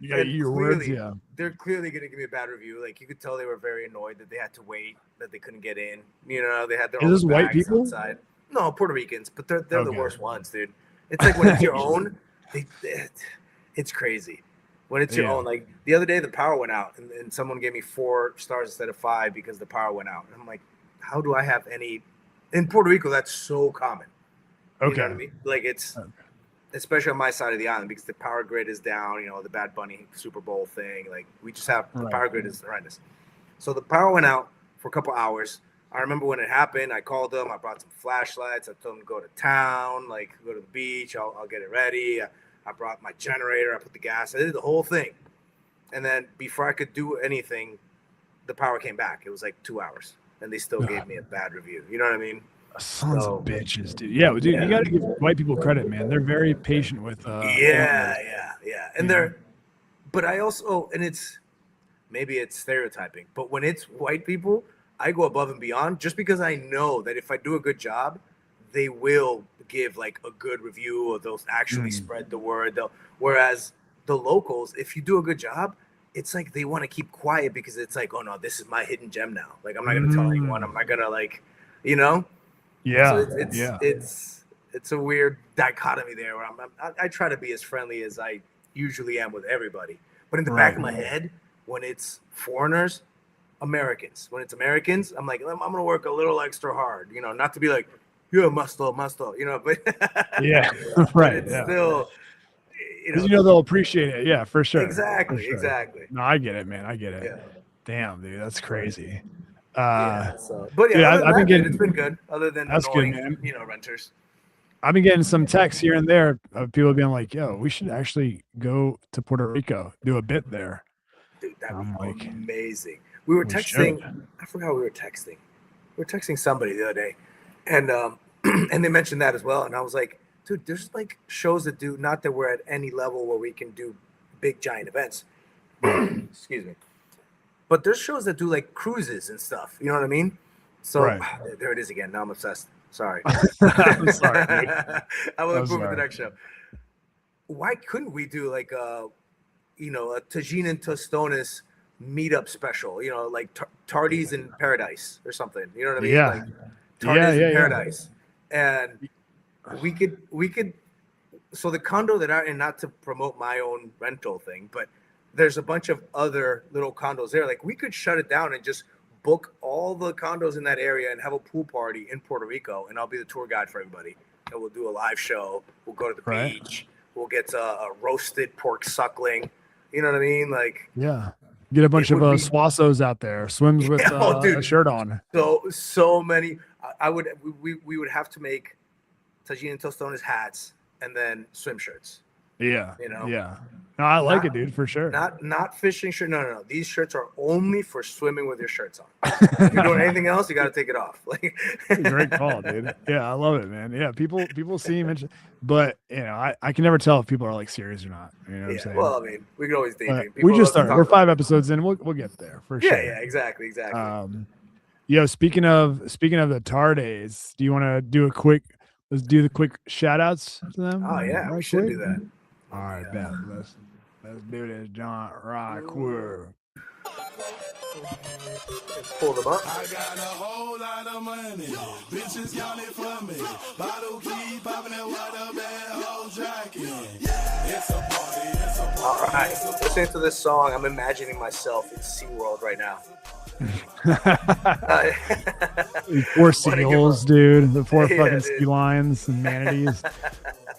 you gotta eat your words. Yeah. They're clearly going to give me a bad review. Like you could tell they were very annoyed that they had to wait, that they couldn't get in. They had their own white people outside. No, Puerto Ricans, but they're the worst ones, dude. It's like when it's your own, it's crazy. When it's your own, like the other day the power went out, and someone gave me 4 stars instead of 5 because the power went out. And I'm like, how do I have any? In Puerto Rico, that's so common. Okay. You know what I mean? Like it's. Especially on my side of the island, because the power grid is down, the Bad Bunny Super Bowl thing. Like we just have the power grid is horrendous. So the power went out for a couple hours. I remember when it happened, I called them. I brought some flashlights. I told them to go to town, like go to the beach. I'll get it ready. I brought my generator. I put the gas. I did the whole thing. And then before I could do anything, the power came back. It was like 2 hours, and they still gave me a bad review. You know what I mean? Sons of bitches, dude. Yeah, dude, you got to give white people credit, man. They're very patient with. Yeah. And but I also, and maybe it's stereotyping, but when it's white people, I go above and beyond just because I know that if I do a good job, they will give like a good review, or they'll actually spread the word. Whereas the locals, if you do a good job, it's like they want to keep quiet because it's like, oh no, this is my hidden gem now. Like I'm not gonna tell anyone. I'm not gonna Yeah. So it's a weird dichotomy there where I try to be as friendly as I usually am with everybody. But in the back of my head, when it's foreigners, Americans, I'm like, I'm going to work a little extra hard, not to be like, yeah, musto, but right. It's still, they'll appreciate it. Yeah, for sure. Exactly. No, I get it, man. I get it. Yeah. Damn, dude, that's crazy. I've been getting. It's been good. Other than that's annoying, good, man. Renters. I've been getting some texts here and there of people being like, "Yo, we should actually go to Puerto Rico, do a bit there." Dude, that would be amazing. We were texting. I forgot we were texting. We were texting somebody the other day, and and they mentioned that as well. And I was like, dude, there's like shows that do, not that we're at any level where we can do big giant events. Excuse me. But there's shows that do like cruises and stuff. You know what I mean? So there it is again. Now I'm obsessed. Sorry. I'm sorry. I will move to the next show. Why couldn't we do like a Tagine and Tostones meetup special, like Tardies in Paradise or something. You know what I mean? Yeah. Like Tardies in Yeah. Paradise. And we could so the condo that and not to promote my own rental thing, but there's a bunch of other little condos there. Like we could shut it down and just book all the condos in that area and have a pool party in Puerto Rico, and I'll be the tour guide for everybody. And we'll do a live show. We'll go to the beach. We'll get a roasted pork suckling. You know what I mean? Like, yeah, get a bunch of Swassos out there, swims with a shirt on. So many. We would have to make Tagine and Tostones hats and then swim shirts. Yeah. Yeah. No, I like it, dude, for sure. Not fishing shirt. No. These shirts are only for swimming with your shirts on. If you're doing anything else, you got to take it off. Like, great call, dude. Yeah, I love it, man. Yeah, people see you mention, but I can never tell if people are like serious or not. You know what I'm saying? Well, I mean, we can always daydream. We just started. We're 5 episodes in. We'll get there for sure. Yeah, exactly. Speaking of the tar days, do you want to do let's do the quick shout outs to them? Oh yeah, we should do that. All right, bet. Let's do this, John. Right, quick. Pull them up. I got a whole lot of money. Bitches yelling for me. Bottle keep popping that water bad whole jacket. It's a party. All right. Listening to this song, I'm imagining myself in SeaWorld right now. Poor seagulls, dude. The poor fucking sea lions and manatees.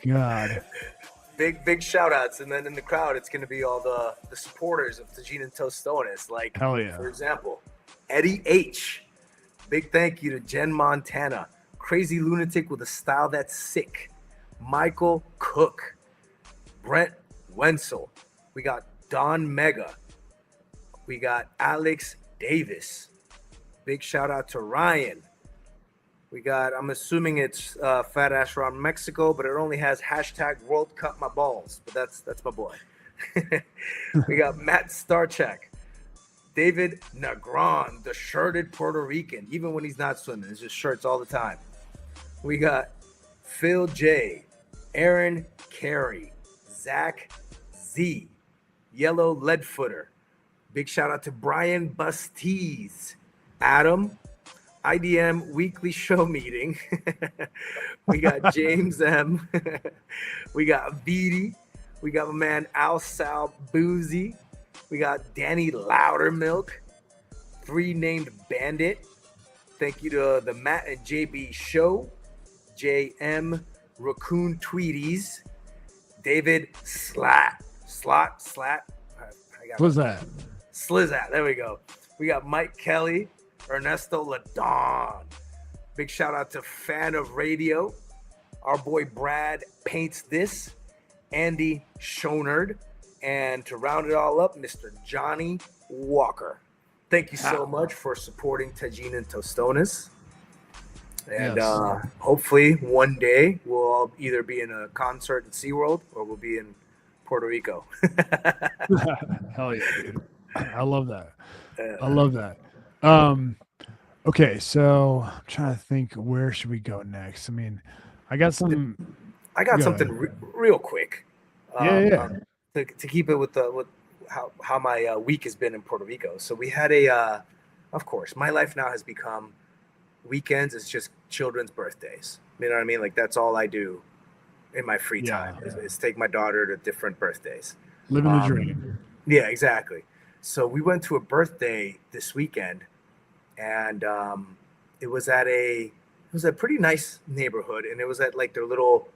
God. Big shout outs, and then in the crowd it's going to be all the supporters of Tagine and Tostones, like hell yeah. For example, Eddie H. Big thank you to Jen Montana, crazy lunatic with a style that's sick. Michael Cook, Brent Wenzel, we got Don Mega, we got Alex Davis. Big shout out to Ryan. We got, I'm assuming it's Fat Ass Around Mexico, but it only has hashtag World Cup My Balls. But that's my boy. We got Matt Starchek, David Negron, the shirted Puerto Rican, even when he's not swimming, it's just shirts all the time. We got Phil J, Aaron Carey, Zach Z, Yellow Leadfooter. Big shout out to Brian Bustees, Adam, IDM weekly show meeting. We got James M. We got Beatty. We got my man Al Sal Boozy. We got Danny Loudermilk. 3 named Bandit. Thank you to the Matt and JB show. JM Raccoon Tweeties. David Slat. What's that? Slizzat. There we go. We got Mike Kelly. Ernesto Ladon. Big shout out to Fan of Radio. Our boy Brad Paints This. Andy Schonerd. And to round it all up, Mr. Johnny Walker. Thank you so much for supporting Tagine and Tostones. And hopefully one day we'll all either be in a concert in SeaWorld or we'll be in Puerto Rico. Hell yeah, dude. I love that. Okay, so I'm trying to think, where should we go next? I mean, I got something real quick. Yeah. To keep it with how my week has been in Puerto Rico. So we had of course, my life now has become weekends. It's just children's birthdays. You know what I mean? Like that's all I do in my free time is take my daughter to different birthdays. Living the dream. Yeah, exactly. So we went to a birthday this weekend, and it was a pretty nice neighborhood, and it was at like their little,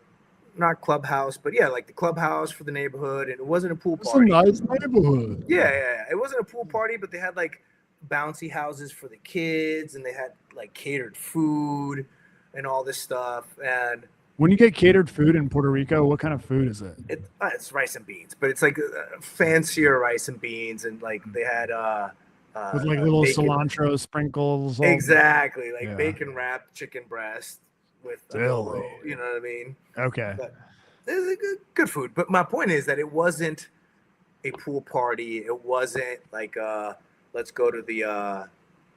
not clubhouse, but yeah, like the clubhouse for the neighborhood, and it wasn't a pool party. It's a nice neighborhood. Yeah. It wasn't a pool party, but they had like bouncy houses for the kids, and they had like catered food and all this stuff. And when you get catered food in Puerto Rico, what kind of food is it? It's rice and beans, but it's like fancier rice and beans, and like they had with like little bacon, cilantro sprinkles. Exactly, like bacon wrapped chicken breast with you know what I mean? Okay. But it was a good food. But my point is that it wasn't a pool party. It wasn't like let's go to the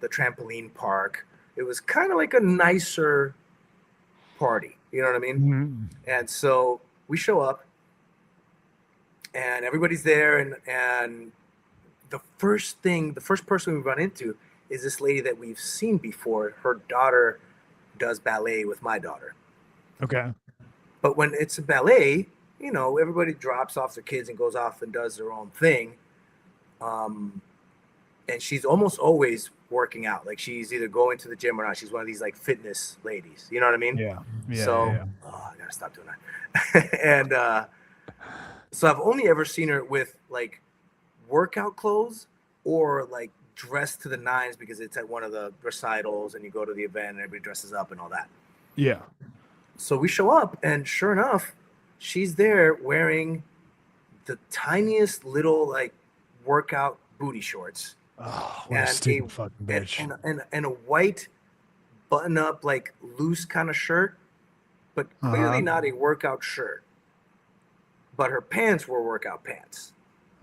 trampoline park. It was kind of like a nicer party. You know what I mean? Mm-hmm. And so we show up, and everybody's there, and the first person we run into is this lady that we've seen before. Her daughter does ballet with my daughter. Okay. But when it's a ballet, everybody drops off their kids and goes off and does their own thing. And she's almost always working out. Like she's either going to the gym or not. She's one of these like fitness ladies. You know what I mean? Yeah. Oh, I gotta stop doing that. And so I've only ever seen her with like workout clothes or like dressed to the nines because it's at one of the recitals and you go to the event and everybody dresses up and all that. Yeah. So we show up and sure enough, she's there wearing the tiniest little like workout booty shorts. Oh, what a stupid fucking bitch. And a white button up, like loose kind of shirt, but clearly not a workout shirt. But her pants were workout pants.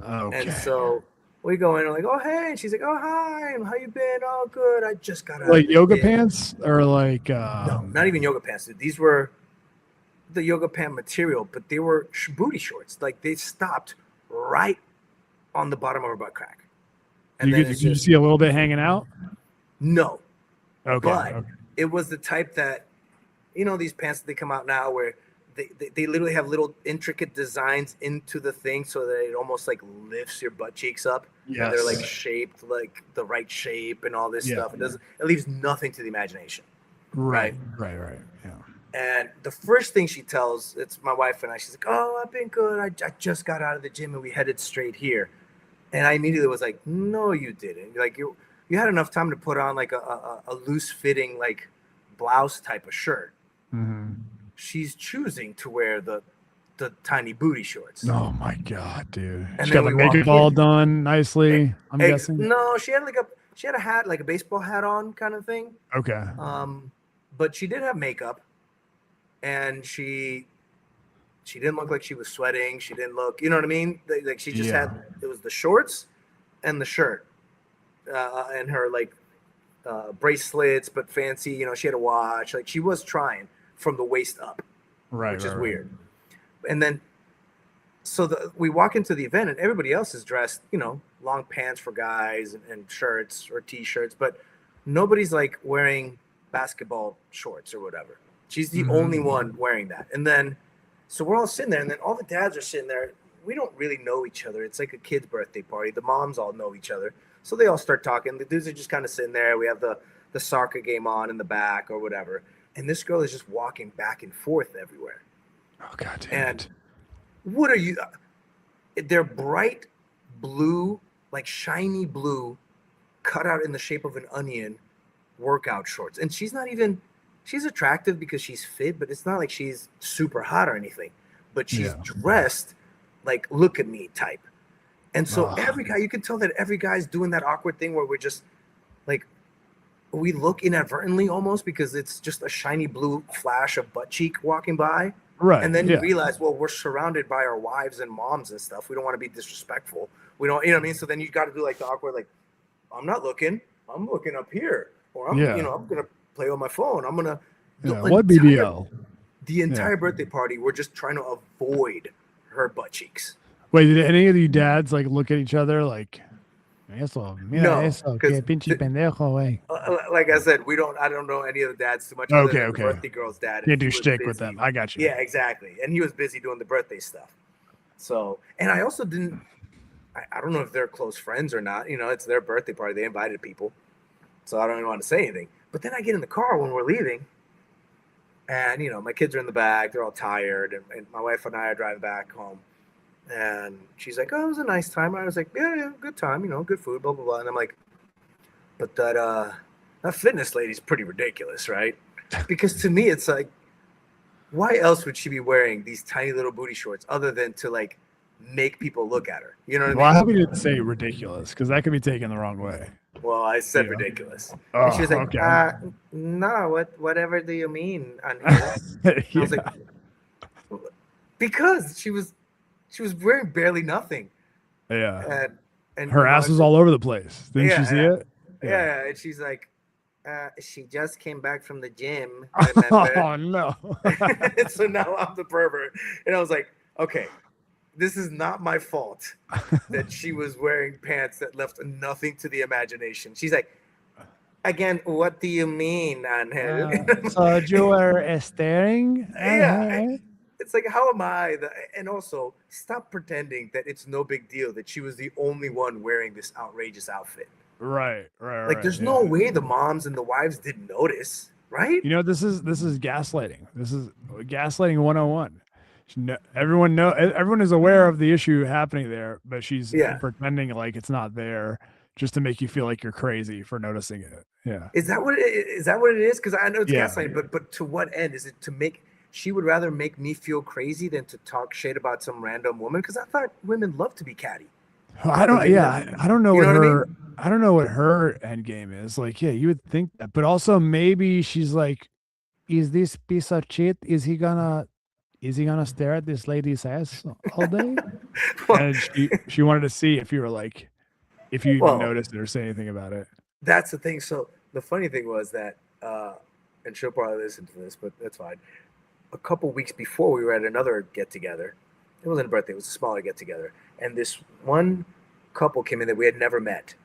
Okay. And so we go in and like, oh, hey. And she's like, oh, hi. How you been? Oh, good. I just got out. Like yoga pants or like. No, not even yoga pants. These were the yoga pant material, but they were booty shorts. Like they stopped right on the bottom of her butt crack. And did you see a little bit hanging out? No. Okay. But it was the type that, these pants that they come out now where they literally have little intricate designs into the thing so that it almost like lifts your butt cheeks up. Yes. And they're like shaped like the right shape and all this stuff. It leaves nothing to the imagination. Right. Yeah. And the first thing she tells, it's my wife and I, she's like, oh, I've been good. I just got out of the gym and we headed straight here. And I immediately was like, no, you didn't. Like you had enough time to put on like a loose fitting, like blouse type of shirt. Mm-hmm. She's choosing to wear the tiny booty shorts. Oh my God, dude. And she got the makeup all done nicely. I'm guessing. No, she had a hat, like a baseball hat on kind of thing. Okay. But she did have makeup and she didn't look like she was sweating. She didn't look, you know what I mean? Like she just had, it was the shorts and the shirt and her like bracelets, but fancy, she had a watch. Like she was trying from the waist up, which is weird. And then, so we walk into the event and everybody else is dressed, long pants for guys and shirts or t-shirts, but nobody's like wearing basketball shorts or whatever. She's the only one wearing that. And then, so we're all sitting there, and then all the dads are sitting there. We don't really know each other. It's like a kid's birthday party. The moms all know each other. So they all start talking. The dudes are just kind of sitting there. We have the soccer game on in the back or whatever. And this girl is just walking back and forth everywhere. Oh, God damn it. What are you? They're bright blue, like shiny blue, cut out in the shape of an onion workout shorts. And she's attractive because she's fit, but it's not like she's super hot or anything. But she's dressed like look at me type. And so every guy, you can tell that every guy's doing that awkward thing where we're just like, we look inadvertently almost because it's just a shiny blue flash of butt cheek walking by. Right. And then you realize, well, we're surrounded by our wives and moms and stuff. We don't want to be disrespectful. We don't, you know what I mean? So then you got to do like the awkward, like, I'm not looking. I'm looking up here. Or I'm, I'm going to play on my phone. I'm going to. What BBL? The entire birthday party, we're just trying to avoid her butt cheeks. Wait, did any of you dads like look at each other like, eso, mira no, eso, que pinche pendejo, wey. Like I said, I don't know any of the dads too much. Okay. The birthday girl's dad. You do shtick with them. I got you. Yeah, exactly. And he was busy doing the birthday stuff. So, and I also didn't, I don't know if they're close friends or not. It's their birthday party. They invited people. So I don't even want to say anything. But then I get in the car when we're leaving. And, my kids are in the back. They're all tired. And my wife and I are driving back home. And she's like, oh, it was a nice time. I was like, yeah, good time, good food, blah, blah, blah. And I'm like, but that fitness lady's pretty ridiculous, right? Because to me, it's like, why else would she be wearing these tiny little booty shorts other than to like make people look at her? You know what I mean? Well, I hope you didn't say ridiculous because that could be taken the wrong way. Well, I said ridiculous. Oh, and she was like, okay. No, whatever do you mean? I was like, because she was wearing barely nothing. Yeah. And her ass was all over the place. Didn't you see it? Yeah. And she's like, she just came back from the gym. Oh, no. So now I'm the pervert. And I was like, okay, this is not my fault that she was wearing pants that left nothing to the imagination. She's like, again, what do you mean, Angel? So you were staring at Yeah. her? It's like, how am I? And also, stop pretending that it's no big deal that she was the only one wearing this outrageous outfit. Right. Like, there's no way the moms and the wives didn't notice, right? You know, this is gaslighting. This is gaslighting 101. Everyone is aware of the issue happening there, but she's pretending like it's not there just to make you feel like you're crazy for noticing it. Yeah. Is that what it is? Because I know it's gaslighting, but to what end? Is it to make? She would rather make me feel crazy than to talk shit about some random woman. Because I thought women love to be catty. I don't. Yeah, I don't know what her. I don't know what her end game is. Like, yeah, you would think that, but also maybe she's like, is this piece of shit? Is he gonna stare at this lady's ass all day? And she wanted to see if you were like, if you even noticed it or say anything about it. That's the thing. So the funny thing was that, and she'll probably listen to this, but that's fine. A couple weeks before, we were at another get together. It wasn't a birthday; it was a smaller get together. And this one couple came in that we had never met.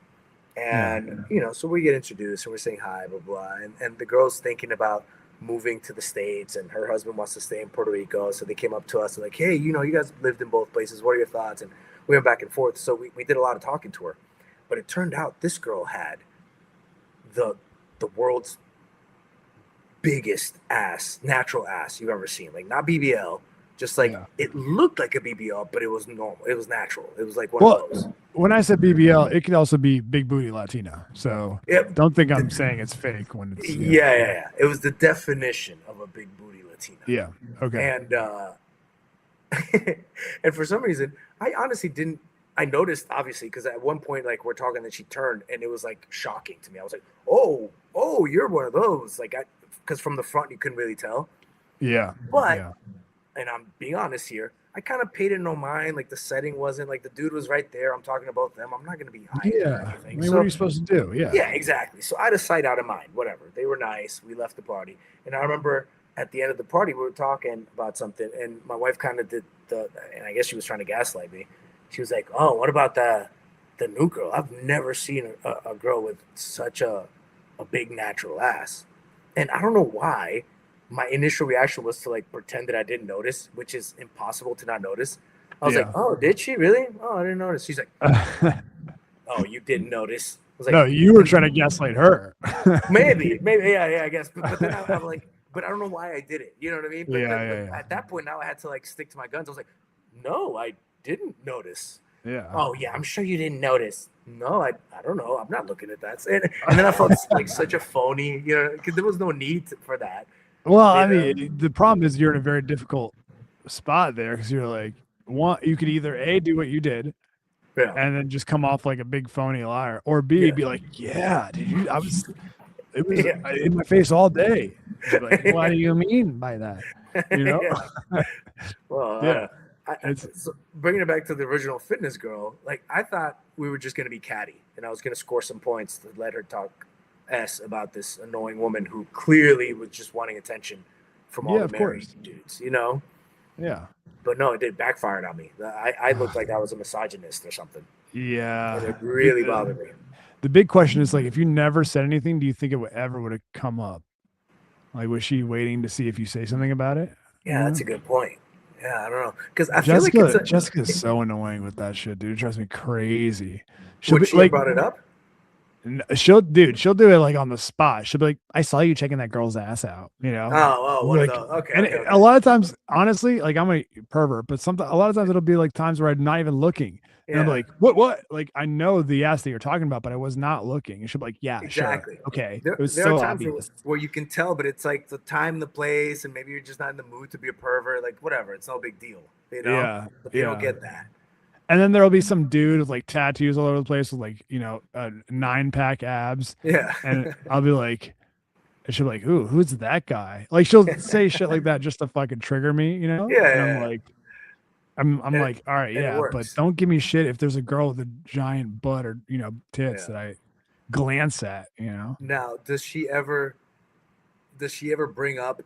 And so we get introduced and we're saying hi, blah blah. And the girl's thinking about moving to the States, and her husband wants to stay in Puerto Rico. So they came up to us and like, hey, you guys lived in both places. What are your thoughts? And we went back and forth. So we did a lot of talking to her. But it turned out this girl had the world's biggest ass, natural ass you've ever seen. Like, not BBL, just like it looked like a BBL, but it was normal. It was natural. It was like one of those. When I said BBL, it could also be big booty Latina. So don't think I'm saying it's fake when it's yeah. It was the definition of a big booty Latina. Yeah. Okay. And and for some reason, I honestly didn't. I noticed, obviously, because at one point, like, we're talking, that she turned, and it was like shocking to me. I was like, "Oh, you're one of those." Like, because from the front you couldn't really tell. Yeah. But, and I'm being honest here, I kind of paid it no mind. Like, the setting wasn't like the dude was right there. I'm talking about them. I'm not going to be hiding or anything. I mean, what are you supposed to do? Yeah. Yeah, exactly. So out of sight, out of mind. Whatever. They were nice. We left the party, and I remember at the end of the party we were talking about something, and my wife kind of did and I guess she was trying to gaslight me. She was like, "Oh, what about the new girl? I've never seen a girl with such a big natural ass." And I don't know why my initial reaction was to like pretend that I didn't notice, which is impossible to not notice. I was like, "Oh, did she really? Oh, I didn't notice." She's like, "Oh, you didn't notice?" I was like, "No, you were trying to gaslight her." maybe, yeah, I guess. But then I'm like, but I don't know why I did it. You know what I mean? But at that point, now I had to like stick to my guns. I was like, "No, I didn't notice." Yeah. "Oh yeah, I'm sure you didn't notice." "No, I don't know. I'm not looking at that." And then I felt like such a phony, because there was no need for that. Well, I mean, the problem is you're in a very difficult spot there, because you're like, you could either do what you did, and then just come off like a big phony liar, or B, be like, "Yeah, dude, it was in my face all day." Like, what do you mean by that? Well, so bringing it back to the original fitness girl, like, I thought we were just going to be catty, and I was going to score some points to let her talk about this annoying woman who clearly was just wanting attention from all the married dudes, Yeah. But no, it did backfire on me. I looked like I was a misogynist or something. Yeah. And it really bothered me. The big question is, like, if you never said anything, do you think it would have come up? Like, was she waiting to see if you say something about it? Yeah, that's a good point. Yeah, I don't know, because I feel like Jessica's so annoying with that shit, dude. It drives me crazy. She brought it up? She'll do it like on the spot. She'll be like, "I saw you checking that girl's ass out," Oh, like, okay. A lot of times, honestly, like, I'm a pervert, but a lot of times it'll be like times where I'm not even looking. And I'm like, what? Like, I know the ass that you're talking about, but I was not looking. And she'll be like, "Yeah, exactly. Sure. Okay." There are times obvious. where you can tell, but it's like the time, the place, and maybe you're just not in the mood to be a pervert. Like, whatever. It's no big deal. Yeah. But they don't get that. And then there'll be some dude with like tattoos all over the place with like, 9-pack abs. Yeah. And I'll be like, and she'll be like, "Ooh, who's that guy?" Like, she'll say shit like that just to fucking trigger me, Yeah. And I'm like, I'm like, all right, yeah, but don't give me shit if there's a girl with a giant butt or tits that I glance at, Now, does she ever bring up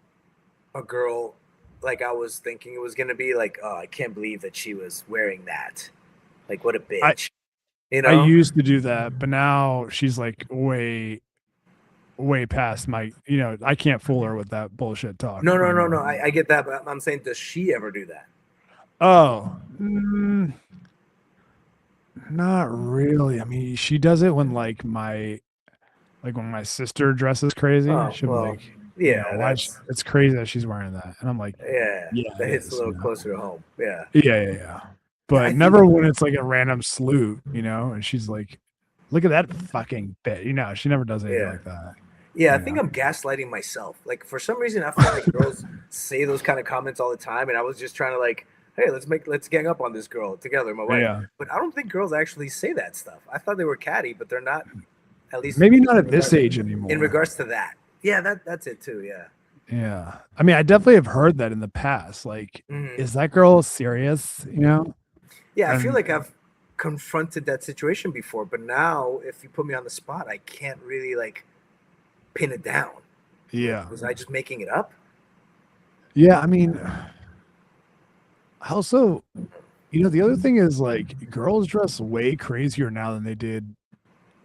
a girl like I was thinking it was gonna be. Like, oh, I can't believe that she was wearing that. Like, what a I bitch. You I know? used to do that, but now she's like way past my. I can't fool her with that bullshit talk. No. I get that, but I'm saying, does she ever do that? Oh, not really. I mean, she does it when when my sister dresses crazy. Oh, She'll be well, like, yeah, why? It's crazy that she's wearing that, and I'm like, yeah, that it hits a is. little closer to home. Yeah. Yeah. Yeah, I But think never when it's like a random salute, and she's like, look at that fucking bit. She never does anything yeah. like that. Yeah, I think I'm gaslighting myself. Like, for some reason I feel like girls say those kind of comments all the time, and I was just trying to like, hey, let's gang up on this girl together, my wife. Yeah. But I don't think girls actually say that stuff. I thought they were catty, but they're not, at least Maybe not at this age anymore. in regards to that. Yeah, that's it too, yeah. Yeah. I mean, I definitely have heard that in the past. Like, is that girl serious? Yeah, I feel like I've confronted that situation before, but now if you put me on the spot, I can't really like pin it down. Yeah. Was I just making it up? Yeah, I mean, also, the other thing is like girls dress way crazier now than they did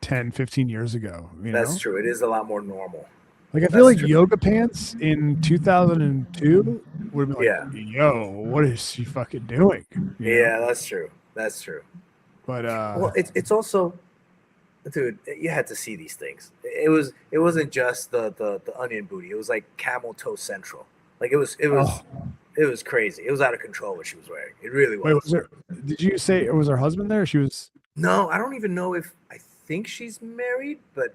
10, 15 years ago. That's true. It is a lot more normal. Like, I feel like yoga pants in 2002 would have been like, yo, what is she fucking doing? Yeah, that's true. That's true. But well, it's also, dude, you had to see these things. It wasn't just the onion booty. It was like camel toe central. Like it was crazy. It was out of control what she was wearing. It really was. Wait, did you say it was her husband there? She was. No, I don't even know if I think she's married, but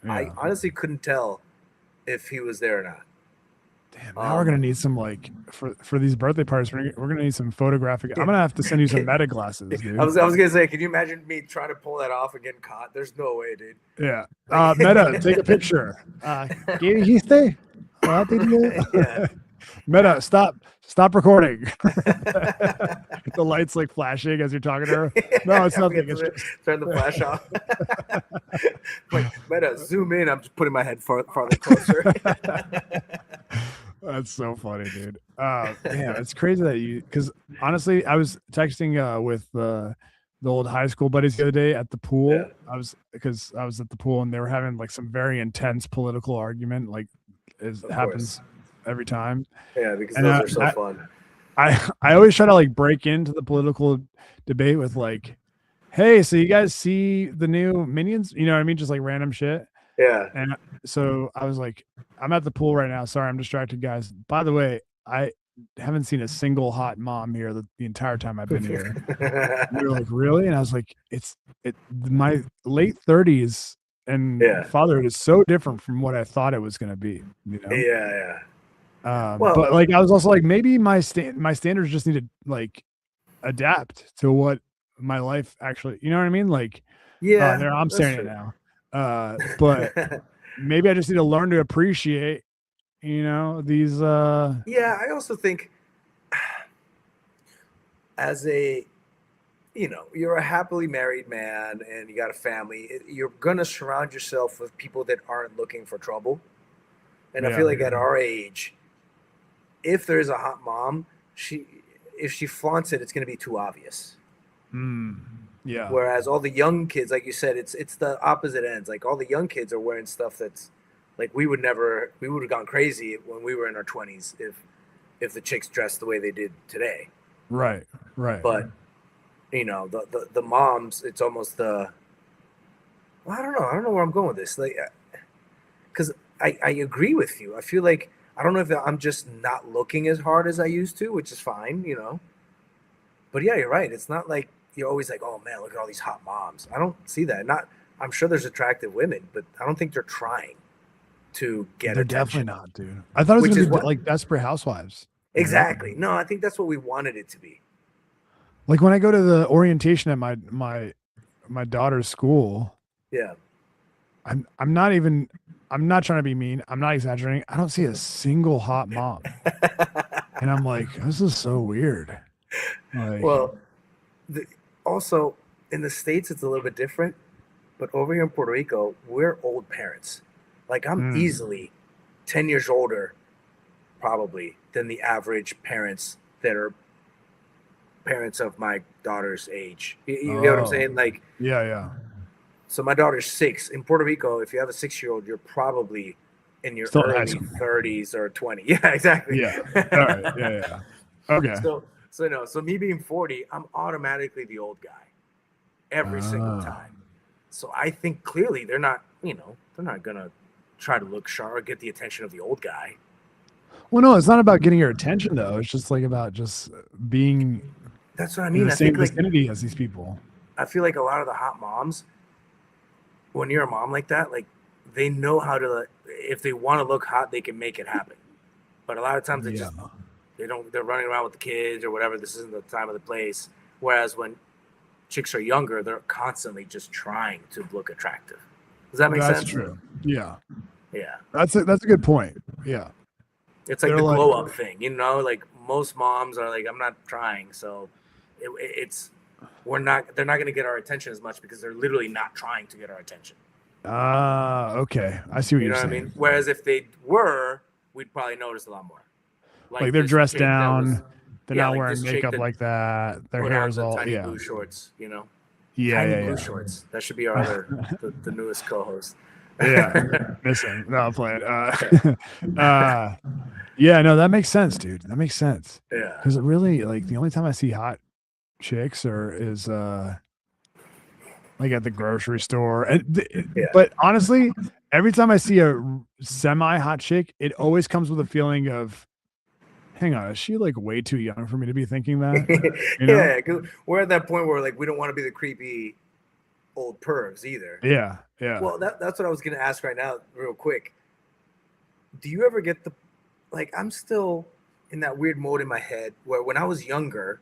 I honestly couldn't tell if he was there or not. Damn, now we're gonna need some like for these birthday parties. We're gonna need some photographic. I'm gonna have to send you some meta glasses, dude. I was gonna say, can you imagine me trying to pull that off and getting caught? There's no way, dude. Yeah, Meta, take a picture. ¿Qué dijiste? What did you? Yeah. Meta, stop recording. The lights like flashing as you're talking to her. No, it's nothing. It's just... Turn the flash off. Like, Meta, zoom in. I'm just putting my head farther closer. That's so funny, dude. Yeah, it's crazy that because honestly, I was texting with the old high school buddies the other day at the pool. Yeah. I was at the pool and they were having like some very intense political argument, like happens every time. Yeah, because those are so fun. I always try to like break into the political debate with like, hey, so you guys see the new Minions? You know what I mean? Just like random shit. Yeah. And so I was like, I'm at the pool right now. Sorry, I'm distracted, guys. By the way, I haven't seen a single hot mom here the entire time I've been here. And they're like, really? And I was like, my late 30s and fatherhood is so different from what I thought it was going to be. Yeah. But like, I was also like, maybe my standards just need to like adapt to what my life actually, you know what I mean? Like, there I'm saying it now. But maybe I just need to learn to appreciate, these. Yeah, I also think as you're a happily married man and you got a family, you're gonna surround yourself with people that aren't looking for trouble. And I feel like at our age, if there's a hot mom, if she flaunts it, it's gonna be too obvious. Yeah. Whereas all the young kids, like you said, it's the opposite ends. Like all the young kids are wearing stuff that's like we would have gone crazy when we were in our 20s if the chicks dressed the way they did today. Right. But the moms, it's almost I don't know where I'm going with this. Like, because I agree with you. I feel like I don't know if I'm just not looking as hard as I used to, which is fine, But yeah, you're right. It's not like you're always like, oh man, look at all these hot moms. I don't see that. I'm sure there's attractive women, but I don't think they're trying to get They're attention. definitely not, dude. I thought it was going to be like Desperate Housewives. Exactly. No, I think that's what we wanted it to be. Like when I go to the orientation at my daughter's school. Yeah. I'm not trying to be mean. I'm not exaggerating. I don't see a single hot mom. And I'm like, this is so weird. Like, well, also in the States, it's a little bit different, but over here in Puerto Rico, we're old parents. Like I'm easily 10 years older probably than the average parents that are parents of my daughter's age. You get what I'm saying? Like, yeah. So my daughter's 6 in Puerto Rico. If you have a 6-year-old, you're probably in your Still in high early school. 30s or 20. Yeah, exactly. Yeah. All right. Yeah. Okay. So me being 40, I'm automatically the old guy every single time. So I think clearly they're not gonna try to look sharp or get the attention of the old guy. Well, no, it's not about getting your attention though. It's just like about just being. That's what I mean. In the same vicinity as these people. I feel like a lot of the hot moms, when you're a mom like that, like they know how to. If they want to look hot, they can make it happen. But a lot of times they're running around with the kids or whatever. This isn't the time or the place. Whereas when chicks are younger, they're constantly just trying to look attractive. Does that make sense? That's true. Yeah. Yeah. That's a good point. Yeah. It's like the glow up thing, like most moms are like, I'm not trying. So they're not going to get our attention as much because they're literally not trying to get our attention. Okay. I see what you're saying. I mean? Whereas if they were, we'd probably notice a lot more. Like they're dressed down. They're not wearing makeup like that. Their hair is all tiny blue shorts, Yeah. Tiny blue shorts. That should be our other, the newest co-host. Yeah. Missing. No, I'm playing. Yeah, no, that makes sense, dude. That makes sense. Yeah. Because it really, like, the only time I see hot chicks is like at the grocery store. But honestly, every time I see a semi-hot chick, it always comes with a feeling of, hang on, is she like way too young for me to be thinking that? Yeah, because we're at that point where like we don't want to be the creepy old pervs either. Yeah. Well, that's what I was gonna ask right now, real quick. Do you ever get I'm still in that weird mode in my head where when I was younger,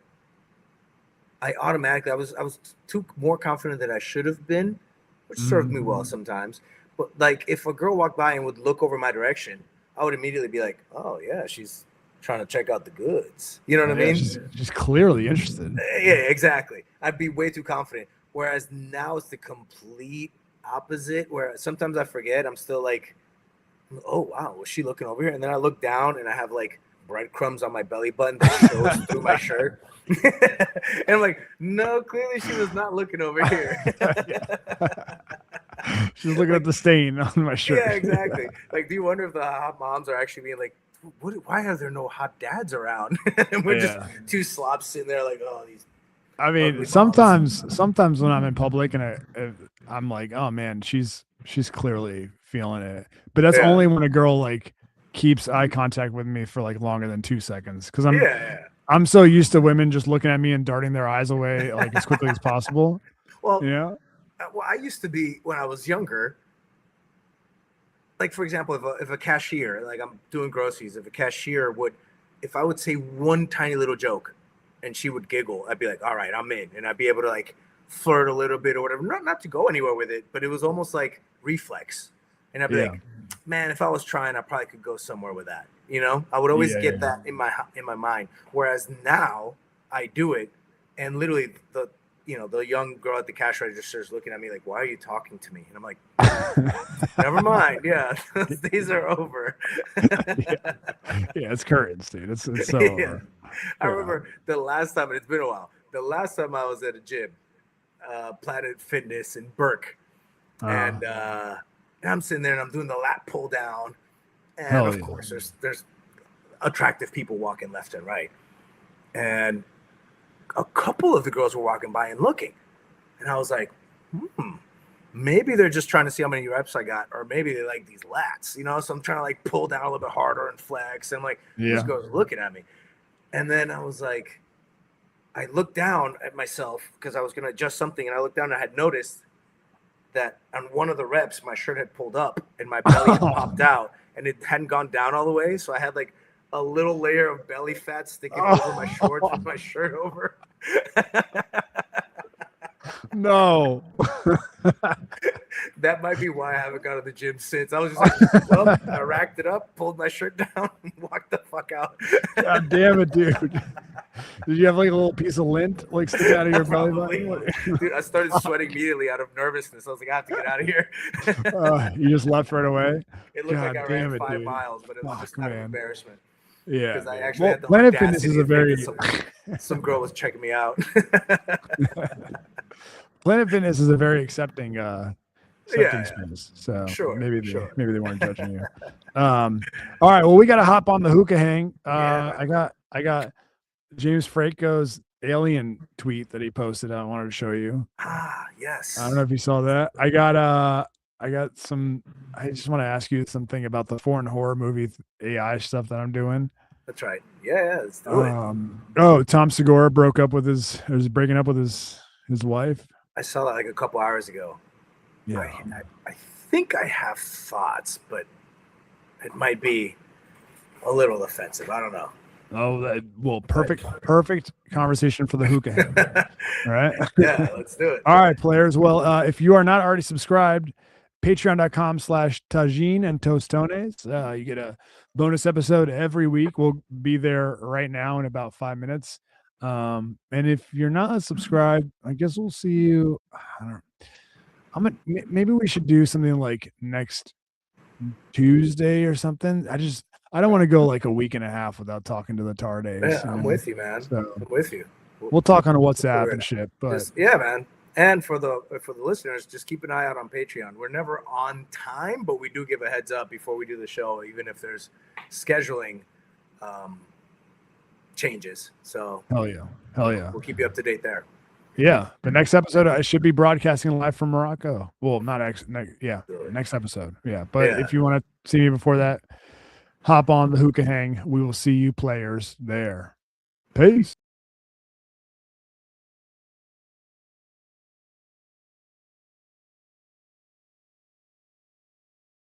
I was too more confident than I should have been, which served me well sometimes. But like if a girl walked by and would look over my direction, I would immediately be like, oh yeah, she's trying to check out the goods. You know what I mean? She's clearly interested. Yeah, exactly. I'd be way too confident. Whereas now it's the complete opposite, where sometimes I forget. I'm still like, oh wow, was she looking over here? And then I look down and I have like breadcrumbs on my belly button that shows through my shirt. And I'm like, no, clearly she was not looking over here. She's looking at the stain on my shirt. Yeah, exactly. Like, do you wonder if the hot moms are actually being like, why are there no hot dads around? And we're just two slobs sitting there like, oh, these. I mean, sometimes when I'm in public and I'm like, oh man, she's clearly feeling it. But that's only when a girl like keeps eye contact with me for like longer than 2 seconds. Because I'm so used to women just looking at me and darting their eyes away like as quickly as possible. Well, Well, I used to be when I was younger. Like, for example, if a cashier, like I'm doing groceries, if a cashier if I would say one tiny little joke and she would giggle, I'd be like, all right, I'm in. And I'd be able to like flirt a little bit or whatever. Not to go anywhere with it, but it was almost like reflex. And I'd be like, man, if I was trying, I probably could go somewhere with that. I would always get that in my mind. Whereas now I do it, and literally the young girl at the cash register is looking at me like, why are you talking to me? And I'm like, never mind. Yeah, those days are over. Yeah, it's curtains, dude. It's so over. I remember the last time, and it's been a while, the last time I was at a gym, Planet Fitness in Burke. And I'm sitting there and I'm doing the lat pull down. And of course, there's attractive people walking left and right. And a couple of the girls were walking by and looking. And I was like, maybe they're just trying to see how many reps I got, or maybe they like these lats, so I'm trying to like pull down a little bit harder and flex. And I'm like, these girls are looking at me. And then I was like, I looked down at myself because I was going to adjust something. And I looked down and I had noticed that on one of the reps, my shirt had pulled up and my belly had popped out and it hadn't gone down all the way. So I had like a little layer of belly fat sticking over my shorts with my shirt over. No. That might be why I haven't gone to the gym since. I was just like, well, I racked it up, pulled my shirt down, and walked the fuck out. God damn it, dude. Did you have like a little piece of lint like sticking out of your belly button? Dude, I started sweating immediately out of nervousness. I was like, I have to get out of here. You just left right away? It looked like I ran 5 miles, but it was just out of embarrassment. Yeah. Because I actually had the Planet Fitness audacity is a of very thinking some girl was checking me out. Planet Fitness is a very accepting space. So Sure, maybe sure. they weren't judging you. All right. Well, we got to hop on the hookah hang. Yeah. I got James Franco's alien tweet that he posted. I wanted to show you. Yes. I don't know if you saw that. I got some. I just want to ask you something about the foreign horror movie AI stuff that I'm doing. That's right. Yeah, let's do it. Oh, Tom Segura broke up with his breaking up with his wife. I saw that like a couple hours ago. Yeah. I think I have thoughts, but it might be a little offensive. I don't know. Oh, perfect conversation for the hookah hang. All right. Yeah, let's do it. All right, players. Well, if you are not already subscribed, patreon.com/Tajin and Tostones. You get a bonus episode every week. We'll be there right now in about 5 minutes. And if you're not subscribed, I guess we'll see you. I don't know. Maybe we should do something like next Tuesday or something. I don't want to go like a week and a half without talking to the Tardays. Yeah, I'm with you, man. So I'm with you. we'll talk on WhatsApp and shit. But yeah, man. And for the listeners, just keep an eye out on Patreon. We're never on time, but we do give a heads up before we do the show, even if there's scheduling changes. So hell yeah. We'll keep you up to date there. Yeah, the next episode I should be broadcasting live from Morocco. Well, not next episode. Yeah, but if you want to see me before that, hop on the hookah hang. We will see you players there. Peace.